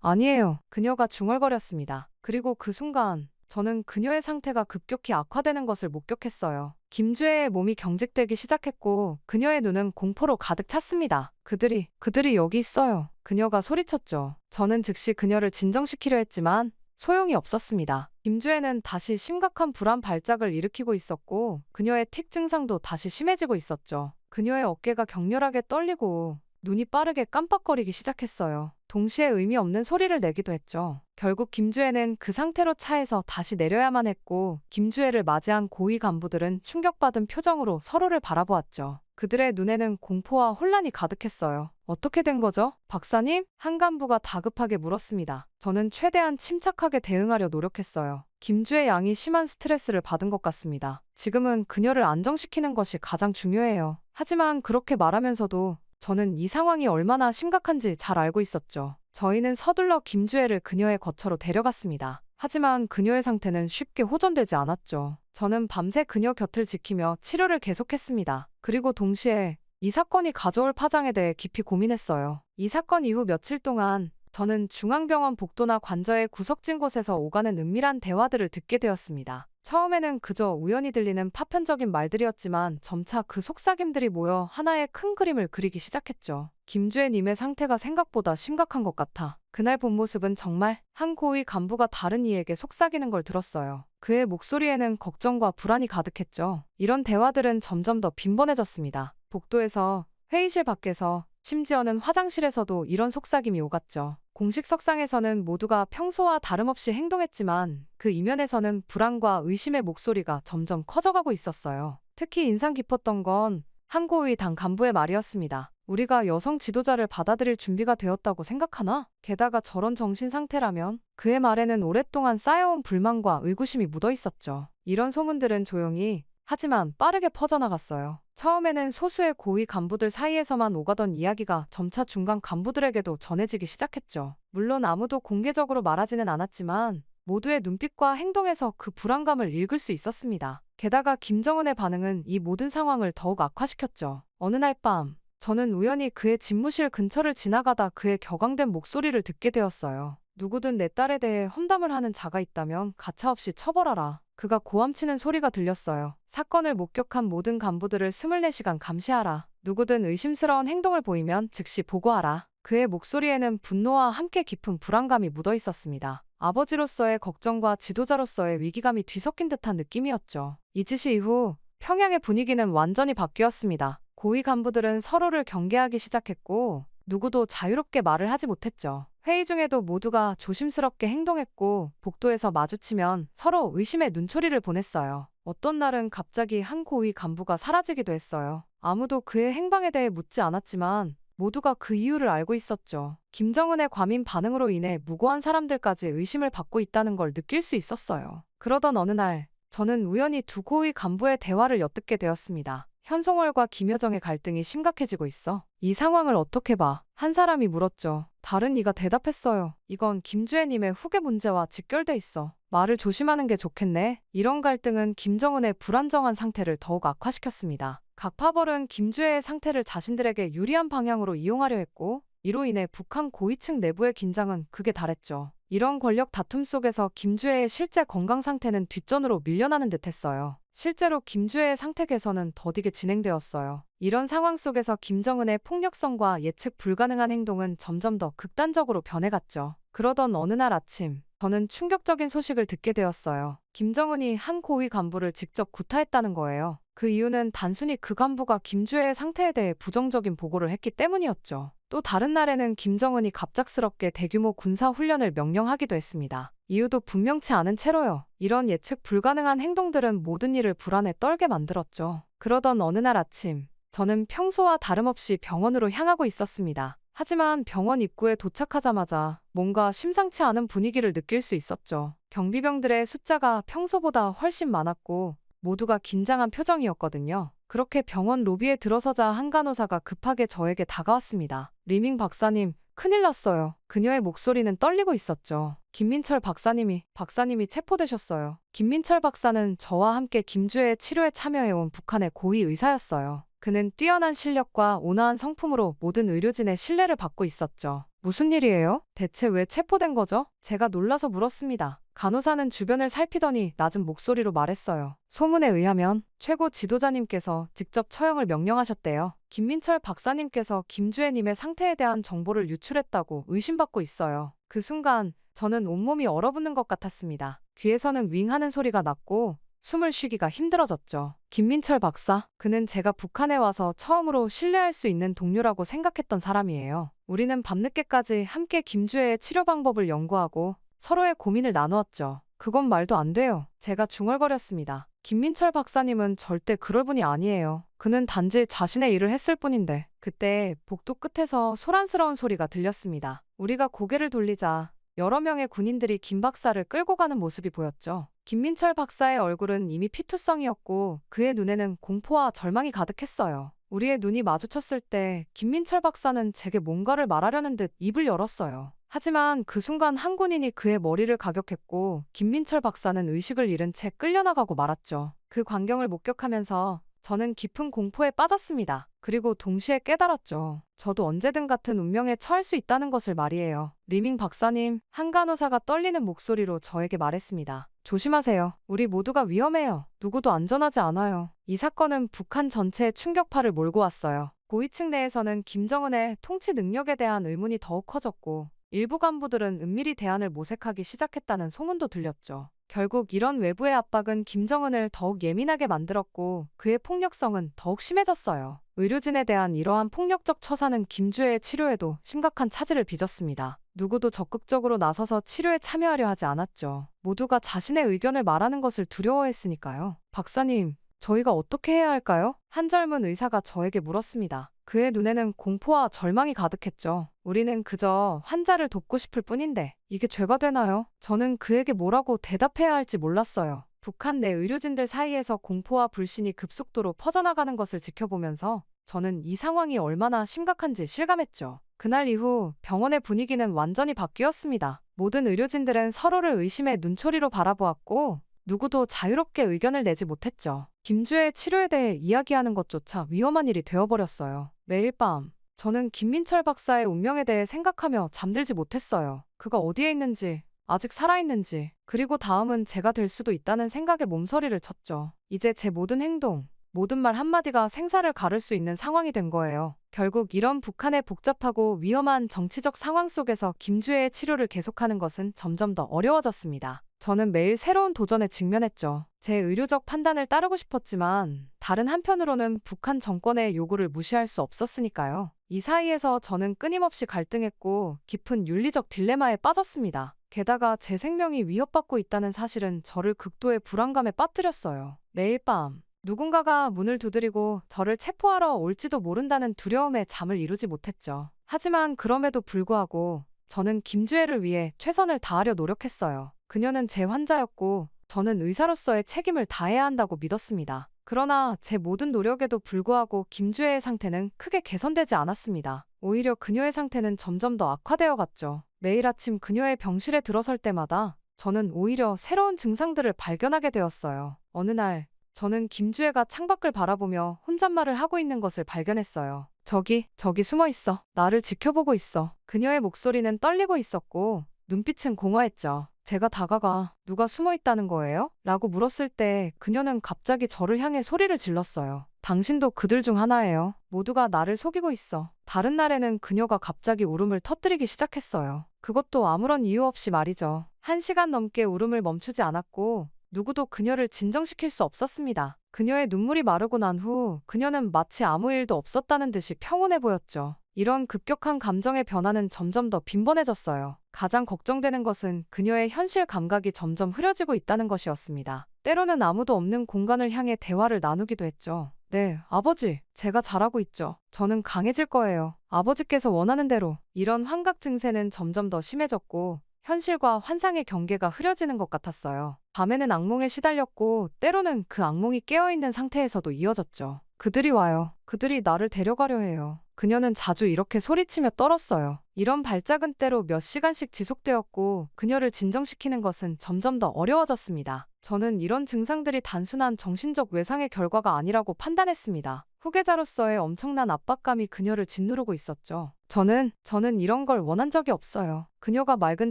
아니에요. 그녀가 중얼거렸습니다. 그리고 그 순간 저는 그녀의 상태가 급격히 악화되는 것을 목격했어요. 김주혜의 몸이 경직되기 시작했고 그녀의 눈은 공포로 가득 찼습니다. 그들이 여기 있어요. 그녀가 소리쳤죠. 저는 즉시 그녀를 진정시키려 했지만 소용이 없었습니다. 김주혜는 다시 심각한 불안 발작을 일으키고 있었고 그녀의 틱 증상도 다시 심해지고 있었죠. 그녀의 어깨가 격렬하게 떨리고 눈이 빠르게 깜빡거리기 시작했어요. 동시에 의미 없는 소리를 내기도 했죠. 결국 김주혜는 그 상태로 차에서 다시 내려야만 했고 김주혜를 맞이한 고위 간부들은 충격받은 표정으로 서로를 바라보았죠. 그들의 눈에는 공포와 혼란이 가득했어요. 어떻게 된 거죠? 박사님? 한 간부가 다급하게 물었습니다. 저는 최대한 침착하게 대응하려 노력했어요. 김주혜 양이 심한 스트레스를 받은 것 같습니다. 지금은 그녀를 안정시키는 것이 가장 중요해요. 하지만 그렇게 말하면서도 저는 이 상황이 얼마나 심각한지 잘 알고 있었죠. 저희는 서둘러 김주혜를 그녀의 거처로 데려갔습니다. 하지만 그녀의 상태는 쉽게 호전되지 않았죠. 저는 밤새 그녀 곁을 지키며 치료를 계속했습니다. 그리고 동시에 이 사건이 가져올 파장에 대해 깊이 고민했어요. 이 사건 이후 며칠 동안 저는 중앙병원 복도나 관저의 구석진 곳에서 오가는 은밀한 대화들을 듣게 되었습니다. 처음에는 그저 우연히 들리는 파편적인 말들이었지만 점차 그 속삭임들이 모여 하나의 큰 그림을 그리기 시작했죠. 김주혜님의 상태가 생각보다 심각한 것 같아. 그날 본 모습은 정말 한 고위 간부가 다른 이에게 속삭이는 걸 들었어요. 그의 목소리에는 걱정과 불안이 가득했죠. 이런 대화들은 점점 더 빈번해졌습니다. 복도에서, 회의실 밖에서, 심지어는 화장실에서도 이런 속삭임이 오갔죠. 공식 석상에서는 모두가 평소와 다름없이 행동했지만 그 이면에서는 불안과 의심의 목소리가 점점 커져가고 있었어요. 특히 인상 깊었던 건 한 고위 당 간부의 말이었습니다. 우리가 여성 지도자를 받아들일 준비가 되었다고 생각하나? 게다가 저런 정신 상태라면 그의 말에는 오랫동안 쌓여온 불만과 의구심이 묻어 있었죠. 이런 소문들은 조용히 하지만 빠르게 퍼져나갔어요. 처음에는 소수의 고위 간부들 사이에서만 오가던 이야기가 점차 중간 간부들에게도 전해지기 시작했죠. 물론 아무도 공개적으로 말하지는 않았지만 모두의 눈빛과 행동에서 그 불안감을 읽을 수 있었습니다. 게다가 김정은의 반응은 이 모든 상황을 더욱 악화시켰죠. 어느 날 밤, 저는 우연히 그의 집무실 근처를 지나가다 그의 격앙된 목소리를 듣게 되었어요. 누구든 내 딸에 대해 험담을 하는 자가 있다면 가차없이 처벌하라. 그가 고함치는 소리가 들렸어요. 사건을 목격한 모든 간부들을 24시간 감시하라. 누구든 의심스러운 행동을 보이면 즉시 보고하라. 그의 목소리에는 분노와 함께 깊은 불안감이 묻어 있었습니다. 아버지로서의 걱정과 지도자로서의 위기감이 뒤섞인 듯한 느낌이었죠. 이 지시 이후 평양의 분위기는 완전히 바뀌었습니다. 고위 간부들은 서로를 경계하기 시작했고 누구도 자유롭게 말을 하지 못했죠. 회의 중에도 모두가 조심스럽게 행동했고 복도에서 마주치면 서로 의심의 눈초리를 보냈어요. 어떤 날은 갑자기 한 고위 간부가 사라지기도 했어요. 아무도 그의 행방에 대해 묻지 않았지만 모두가 그 이유를 알고 있었죠. 김정은의 과민 반응으로 인해 무고한 사람들까지 의심을 받고 있다는 걸 느낄 수 있었어요. 그러던 어느 날 저는 우연히 두 고위 간부의 대화를 엿듣게 되었습니다. 현송월과 김여정의 갈등이 심각해지고 있어. 이 상황을 어떻게 봐? 한 사람이 물었죠. 다른 이가 대답했어요. 이건 김주애님의 후계 문제와 직결돼 있어. 말을 조심하는 게 좋겠네. 이런 갈등은 김정은의 불안정한 상태를 더욱 악화시켰습니다. 각 파벌은 김주애의 상태를 자신들에게 유리한 방향으로 이용하려 했고 이로 인해 북한 고위층 내부의 긴장은 극에 달했죠. 이런 권력 다툼 속에서 김주애의 실제 건강 상태는 뒷전으로 밀려나는 듯했어요. 실제로 김주애의 상태 개선은 더디게 진행되었어요. 이런 상황 속에서 김정은의 폭력성과 예측 불가능한 행동은 점점 더 극단적으로 변해갔죠. 그러던 어느 날 아침, 저는 충격적인 소식을 듣게 되었어요. 김정은이 한 고위 간부를 직접 구타했다는 거예요. 그 이유는 단순히 그 간부가 김주애의 상태에 대해 부정적인 보고를 했기 때문이었죠. 또 다른 날에는 김정은이 갑작스럽게 대규모 군사훈련을 명령하기도 했습니다. 이유도 분명치 않은 채로요. 이런 예측 불가능한 행동들은 모든 일을 불안에 떨게 만들었죠. 그러던 어느 날 아침, 저는 평소와 다름없이 병원으로 향하고 있었습니다. 하지만 병원 입구에 도착하자마자 뭔가 심상치 않은 분위기를 느낄 수 있었죠. 경비병들의 숫자가 평소보다 훨씬 많았고 모두가 긴장한 표정이었거든요. 그렇게 병원 로비에 들어서자 한 간호사가 급하게 저에게 다가왔습니다. 리밍 박사님, 큰일 났어요. 그녀의 목소리는 떨리고 있었죠. 김민철 박사님이 체포되셨어요. 김민철 박사는 저와 함께 김주애의 치료에 참여해온 북한의 고위 의사였어요. 그는 뛰어난 실력과 온화한 성품으로 모든 의료진의 신뢰를 받고 있었죠. 무슨 일이에요? 대체 왜 체포된 거죠? 제가 놀라서 물었습니다. 간호사는 주변을 살피더니 낮은 목소리로 말했어요. 소문에 의하면 최고 지도자님께서 직접 처형을 명령하셨대요. 김민철 박사님께서 김주애님의 상태에 대한 정보를 유출했다고 의심받고 있어요. 그 순간 저는 온몸이 얼어붙는 것 같았습니다. 귀에서는 윙 하는 소리가 났고 숨을 쉬기가 힘들어졌죠. 김민철 박사, 그는 제가 북한에 와서 처음으로 신뢰할 수 있는 동료라고 생각했던 사람이에요. 우리는 밤늦게까지 함께 김주애의 치료 방법을 연구하고 서로의 고민을 나누었죠. 그건 말도 안 돼요. 제가 중얼거렸습니다. 김민철 박사님은 절대 그럴 분이 아니에요. 그는 단지 자신의 일을 했을 뿐인데. 그때 복도 끝에서 소란스러운 소리가 들렸습니다. 우리가 고개를 돌리자 여러 명의 군인들이 김 박사를 끌고 가는 모습이 보였죠. 김민철 박사의 얼굴은 이미 피투성이었고 그의 눈에는 공포와 절망이 가득했어요. 우리의 눈이 마주쳤을 때 김민철 박사는 제게 뭔가를 말하려는 듯 입을 열었어요. 하지만 그 순간 한 군인이 그의 머리를 가격했고 김민철 박사는 의식을 잃은 채 끌려나가고 말았죠. 그 광경을 목격하면서 저는 깊은 공포에 빠졌습니다. 그리고 동시에 깨달았죠. 저도 언제든 같은 운명에 처할 수 있다는 것을 말이에요. 리밍 박사님, 한 간호사가 떨리는 목소리로 저에게 말했습니다. 조심하세요. 우리 모두가 위험해요. 누구도 안전하지 않아요. 이 사건은 북한 전체에 충격파를 몰고 왔어요. 고위층 내에서는 김정은의 통치 능력에 대한 의문이 더욱 커졌고 일부 간부들은 은밀히 대안을 모색하기 시작했다는 소문도 들렸죠. 결국 이런 외부의 압박은 김정은을 더욱 예민하게 만들었고 그의 폭력성은 더욱 심해졌어요. 의료진에 대한 이러한 폭력적 처사는 김주애의 치료에도 심각한 차질을 빚었습니다. 누구도 적극적으로 나서서 치료에 참여하려 하지 않았죠. 모두가 자신의 의견을 말하는 것을 두려워했으니까요. 박사님, 저희가 어떻게 해야 할까요? 한 젊은 의사가 저에게 물었습니다. 그의 눈에는 공포와 절망이 가득했죠. 우리는 그저 환자를 돕고 싶을 뿐인데 이게 죄가 되나요? 저는 그에게 뭐라고 대답해야 할지 몰랐어요. 북한 내 의료진들 사이에서 공포와 불신이 급속도로 퍼져나가는 것을 지켜보면서 저는 이 상황이 얼마나 심각한지 실감했죠. 그날 이후 병원의 분위기는 완전히 바뀌었습니다. 모든 의료진들은 서로를 의심의 눈초리로 바라보았고 누구도 자유롭게 의견을 내지 못했죠. 김주혜의 치료에 대해 이야기하는 것조차 위험한 일이 되어버렸어요. 매일 밤 저는 김민철 박사의 운명에 대해 생각하며 잠들지 못했어요. 그가 어디에 있는지, 아직 살아있는지, 그리고 다음은 제가 될 수도 있다는 생각에 몸서리를 쳤죠. 이제 제 모든 행동, 모든 말 한마디가 생사를 가를 수 있는 상황이 된 거예요. 결국 이런 북한의 복잡하고 위험한 정치적 상황 속에서 김주혜의 치료를 계속하는 것은 점점 더 어려워졌습니다. 저는 매일 새로운 도전에 직면했죠. 제 의료적 판단을 따르고 싶었지만 다른 한편으로는 북한 정권의 요구를 무시할 수 없었으니까요. 이 사이에서 저는 끊임없이 갈등했고 깊은 윤리적 딜레마에 빠졌습니다. 게다가 제 생명이 위협받고 있다는 사실은 저를 극도의 불안감에 빠뜨렸어요. 매일 밤 누군가가 문을 두드리고 저를 체포하러 올지도 모른다는 두려움에 잠을 이루지 못했죠. 하지만 그럼에도 불구하고 저는 김주혜를 위해 최선을 다하려 노력했어요. 그녀는 제 환자였고 저는 의사로서의 책임을 다해야 한다고 믿었습니다. 그러나 제 모든 노력에도 불구하고 김주혜의 상태는 크게 개선되지 않았습니다. 오히려 그녀의 상태는 점점 더 악화되어 갔죠. 매일 아침 그녀의 병실에 들어설 때마다 저는 오히려 새로운 증상들을 발견하게 되었어요. 어느 날 저는 김주혜가 창밖을 바라보며 혼잣말을 하고 있는 것을 발견했어요. 저기 숨어 있어. 나를 지켜보고 있어. 그녀의 목소리는 떨리고 있었고 눈빛은 공허했죠. 제가 다가가 누가 숨어 있다는 거예요? 라고 물었을 때 그녀는 갑자기 저를 향해 소리를 질렀어요. 당신도 그들 중 하나예요. 모두가 나를 속이고 있어. 다른 날에는 그녀가 갑자기 울음을 터뜨리기 시작했어요. 그것도 아무런 이유 없이 말이죠. 1시간 넘게 울음을 멈추지 않았고 누구도 그녀를 진정시킬 수 없었습니다. 그녀의 눈물이 마르고 난 후 그녀는 마치 아무 일도 없었다는 듯이 평온해 보였죠. 이런 급격한 감정의 변화는 점점 더 빈번해졌어요. 가장 걱정되는 것은 그녀의 현실 감각이 점점 흐려지고 있다는 것이었습니다. 때로는 아무도 없는 공간을 향해 대화를 나누기도 했죠. 네, 아버지, 제가 잘하고 있죠. 저는 강해질 거예요. 아버지께서 원하는 대로. 이런 환각 증세는 점점 더 심해졌고 현실과 환상의 경계가 흐려지는 것 같았어요. 밤에는 악몽에 시달렸고 때로는 그 악몽이 깨어있는 상태에서도 이어졌죠. 그들이 와요. 그들이 나를 데려가려 해요. 그녀는 자주 이렇게 소리치며 떨었어요. 이런 발작은 때로 몇 시간씩 지속되었고 그녀를 진정시키는 것은 점점 더 어려워졌습니다. 저는 이런 증상들이 단순한 정신적 외상의 결과가 아니라고 판단했습니다. 후계자로서의 엄청난 압박감이 그녀를 짓누르고 있었죠. 저는 이런 걸 원한 적이 없어요. 그녀가 맑은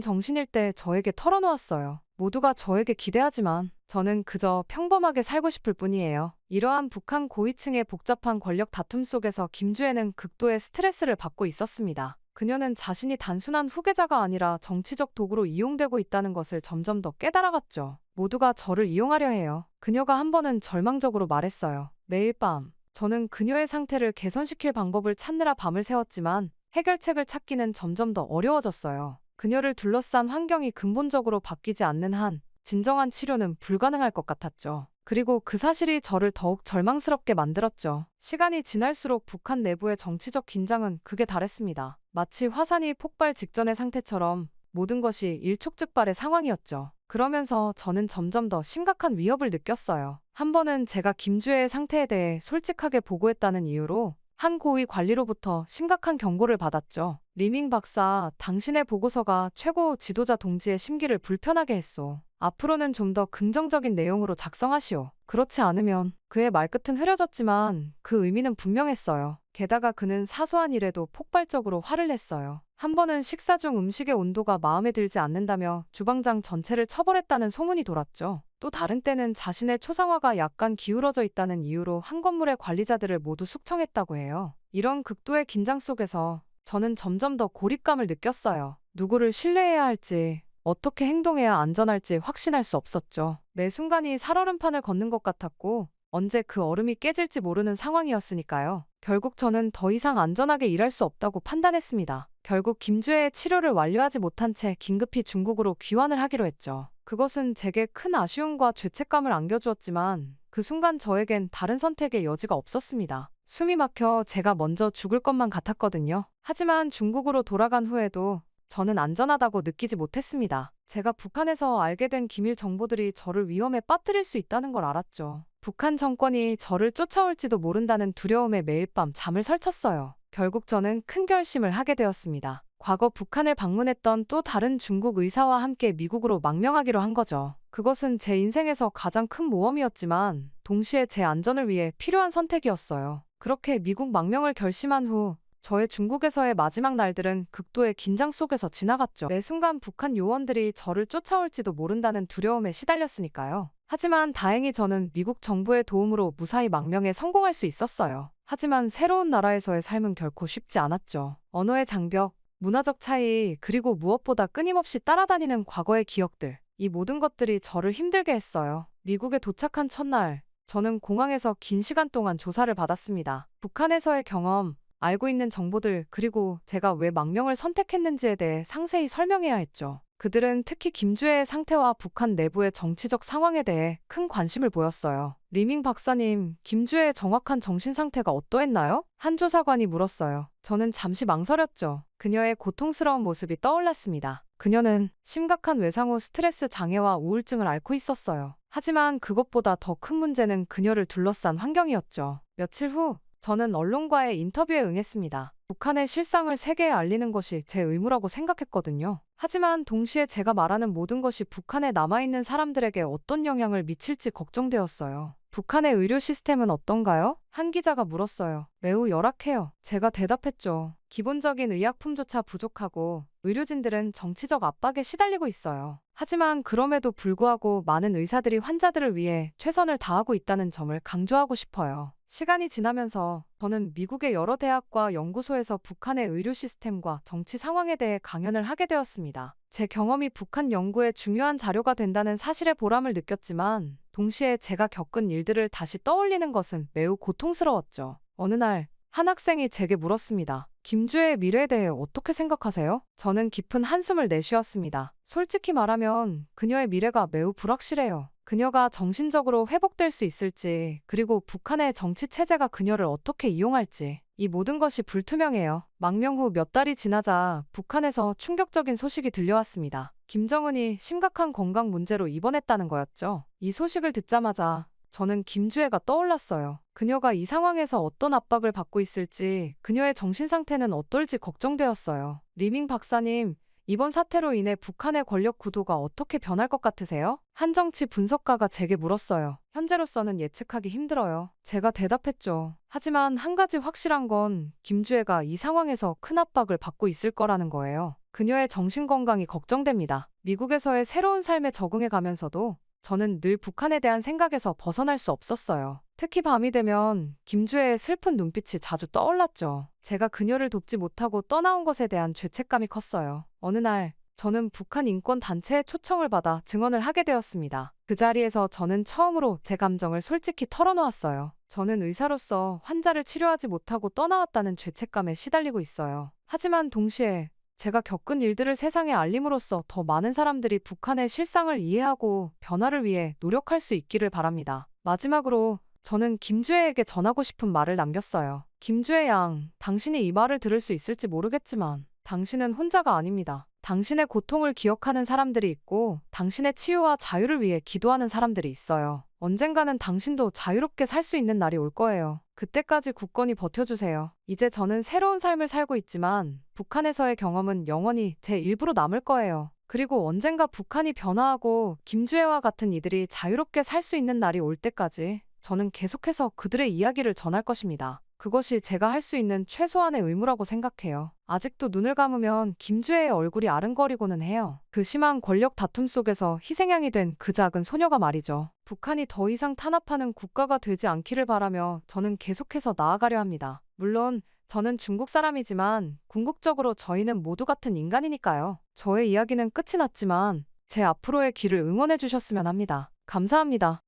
정신일 때 저에게 털어놓았어요. 모두가 저에게 기대하지만 저는 그저 평범하게 살고 싶을 뿐이에요. 이러한 북한 고위층의 복잡한 권력 다툼 속에서 김주혜는 극도의 스트레스를 받고 있었습니다. 그녀는 자신이 단순한 후계자가 아니라 정치적 도구로 이용되고 있다는 것을 점점 더 깨달아갔죠. 모두가 저를 이용하려 해요. 그녀가 한 번은 절망적으로 말했어요. 매일 밤 저는 그녀의 상태를 개선시킬 방법을 찾느라 밤을 새웠지만 해결책을 찾기는 점점 더 어려워졌어요. 그녀를 둘러싼 환경이 근본적으로 바뀌지 않는 한 진정한 치료는 불가능할 것 같았죠. 그리고 그 사실이 저를 더욱 절망스럽게 만들었죠. 시간이 지날수록 북한 내부의 정치적 긴장은 극에 달했습니다. 마치 화산이 폭발 직전의 상태처럼 모든 것이 일촉즉발의 상황이었죠. 그러면서 저는 점점 더 심각한 위협을 느꼈어요. 한 번은 제가 김주혜의 상태에 대해 솔직하게 보고했다는 이유로 한 고위 관리로부터 심각한 경고를 받았죠. 리밍 박사, 당신의 보고서가 최고 지도자 동지의 심기를 불편하게 했소. 앞으로는 좀 더 긍정적인 내용으로 작성하시오. 그렇지 않으면 그의 말끝은 흐려졌지만 그 의미는 분명했어요. 게다가 그는 사소한 일에도 폭발적으로 화를 냈어요. 한 번은 식사 중 음식의 온도가 마음에 들지 않는다며 주방장 전체를 처벌했다는 소문이 돌았죠. 또 다른 때는 자신의 초상화가 약간 기울어져 있다는 이유로 한 건물의 관리자들을 모두 숙청했다고 해요. 이런 극도의 긴장 속에서 저는 점점 더 고립감을 느꼈어요. 누구를 신뢰해야 할지, 어떻게 행동해야 안전할지 확신할 수 없었죠. 매 순간이 살얼음판을 걷는 것 같았고 언제 그 얼음이 깨질지 모르는 상황이었으니까요. 결국 저는 더 이상 안전하게 일할 수 없다고 판단했습니다. 결국 김주혜의 치료를 완료하지 못한 채 긴급히 중국으로 귀환을 하기로 했죠. 그것은 제게 큰 아쉬움과 죄책감을 안겨주었지만 그 순간 저에겐 다른 선택의 여지가 없었습니다. 숨이 막혀 제가 먼저 죽을 것만 같았거든요. 하지만 중국으로 돌아간 후에도 저는 안전하다고 느끼지 못했습니다. 제가 북한에서 알게 된 기밀 정보들이 저를 위험에 빠뜨릴 수 있다는 걸 알았죠. 북한 정권이 저를 쫓아올지도 모른다는 두려움에 매일 밤 잠을 설쳤어요. 결국 저는 큰 결심을 하게 되었습니다. 과거 북한을 방문했던 또 다른 중국 의사와 함께 미국으로 망명하기로 한 거죠. 그것은 제 인생에서 가장 큰 모험이었지만 동시에 제 안전을 위해 필요한 선택이었어요. 그렇게 미국 망명을 결심한 후 저의 중국에서의 마지막 날들은 극도의 긴장 속에서 지나갔죠. 매 순간 북한 요원들이 저를 쫓아올지도 모른다는 두려움에 시달렸으니까요. 하지만 다행히 저는 미국 정부의 도움으로 무사히 망명에 성공할 수 있었어요. 하지만 새로운 나라에서의 삶은 결코 쉽지 않았죠. 언어의 장벽, 문화적 차이, 그리고 무엇보다 끊임없이 따라다니는 과거의 기억들. 이 모든 것들이 저를 힘들게 했어요. 미국에 도착한 첫날, 저는 공항에서 긴 시간 동안 조사를 받았습니다. 북한에서의 경험, 알고 있는 정보들, 그리고 제가 왜 망명을 선택했는지에 대해 상세히 설명해야 했죠. 그들은 특히 김주애의 상태와 북한 내부의 정치적 상황에 대해 큰 관심을 보였어요. 리밍 박사님, 김주애의 정확한 정신 상태가 어떠했나요? 한 조사관이 물었어요. 저는 잠시 망설였죠. 그녀의 고통스러운 모습이 떠올랐습니다. 그녀는 심각한 외상 후 스트레스 장애와 우울증을 앓고 있었어요. 하지만 그것보다 더 큰 문제는 그녀를 둘러싼 환경이었죠. 며칠 후 저는 언론과의 인터뷰에 응했습니다. 북한의 실상을 세계에 알리는 것이 제 의무라고 생각했거든요. 하지만 동시에 제가 말하는 모든 것이 북한에 남아있는 사람들에게 어떤 영향을 미칠지 걱정되었어요. 북한의 의료 시스템은 어떤가요? 한 기자가 물었어요. 매우 열악해요. 제가 대답했죠. 기본적인 의약품조차 부족하고 의료진들은 정치적 압박에 시달리고 있어요. 하지만 그럼에도 불구하고 많은 의사들이 환자들을 위해 최선을 다하고 있다는 점을 강조하고 싶어요. 시간이 지나면서 저는 미국의 여러 대학과 연구소에서 북한의 의료 시스템과 정치 상황에 대해 강연을 하게 되었습니다. 제 경험이 북한 연구에 중요한 자료가 된다는 사실에 보람을 느꼈지만 동시에 제가 겪은 일들을 다시 떠올리는 것은 매우 고통스러웠죠. 어느 날 한 학생이 제게 물었습니다. 김주애의 미래에 대해 어떻게 생각하세요? 저는 깊은 한숨을 내쉬었습니다. 솔직히 말하면 그녀의 미래가 매우 불확실해요. 그녀가 정신적으로 회복될 수 있을지, 그리고 북한의 정치 체제가 그녀를 어떻게 이용할지, 이 모든 것이 불투명해요. 망명 후 몇 달이 지나자 북한에서 충격적인 소식이 들려왔습니다. 김정은이 심각한 건강 문제로 입원했다는 거였죠. 이 소식을 듣자마자 저는 김주애가 떠올랐어요. 그녀가 이 상황에서 어떤 압박을 받고 있을지, 그녀의 정신 상태는 어떨지 걱정되었어요. 리밍 박사님, 이번 사태로 인해 북한의 권력 구도가 어떻게 변할 것 같으세요? 한 정치 분석가가 제게 물었어요. 현재로서는 예측하기 힘들어요. 제가 대답했죠. 하지만 한 가지 확실한 건 김주애가 이 상황에서 큰 압박을 받고 있을 거라는 거예요. 그녀의 정신 건강이 걱정됩니다. 미국에서의 새로운 삶에 적응해 가면서도 저는 늘 북한에 대한 생각에서 벗어날 수 없었어요. 특히 밤이 되면 김주애의 슬픈 눈빛이 자주 떠올랐죠. 제가 그녀를 돕지 못하고 떠나온 것에 대한 죄책감이 컸어요. 어느 날 저는 북한 인권 단체의 초청을 받아 증언을 하게 되었습니다. 그 자리에서 저는 처음으로 제 감정을 솔직히 털어놓았어요. 저는 의사로서 환자를 치료하지 못하고 떠나왔다는 죄책감에 시달리고 있어요. 하지만 동시에 제가 겪은 일들을 세상에 알림으로써 더 많은 사람들이 북한의 실상을 이해하고 변화를 위해 노력할 수 있기를 바랍니다. 마지막으로 저는 김주애에게 전하고 싶은 말을 남겼어요. 김주애 양, 당신이 이 말을 들을 수 있을지 모르겠지만 당신은 혼자가 아닙니다. 당신의 고통을 기억하는 사람들이 있고 당신의 치유와 자유를 위해 기도하는 사람들이 있어요. 언젠가는 당신도 자유롭게 살 수 있는 날이 올 거예요. 그때까지 굳건히 버텨주세요. 이제 저는 새로운 삶을 살고 있지만 북한에서의 경험은 영원히 제 일부로 남을 거예요. 그리고 언젠가 북한이 변화하고 김주애와 같은 이들이 자유롭게 살 수 있는 날이 올 때까지 저는 계속해서 그들의 이야기를 전할 것입니다. 그것이 제가 할 수 있는 최소한의 의무라고 생각해요. 아직도 눈을 감으면 김주애의 얼굴이 아른거리고는 해요. 그 심한 권력 다툼 속에서 희생양이 된 그 작은 소녀가 말이죠. 북한이 더 이상 탄압하는 국가가 되지 않기를 바라며 저는 계속해서 나아가려 합니다. 물론 저는 중국 사람이지만 궁극적으로 저희는 모두 같은 인간이니까요. 저의 이야기는 끝이 났지만 제 앞으로의 길을 응원해 주셨으면 합니다. 감사합니다.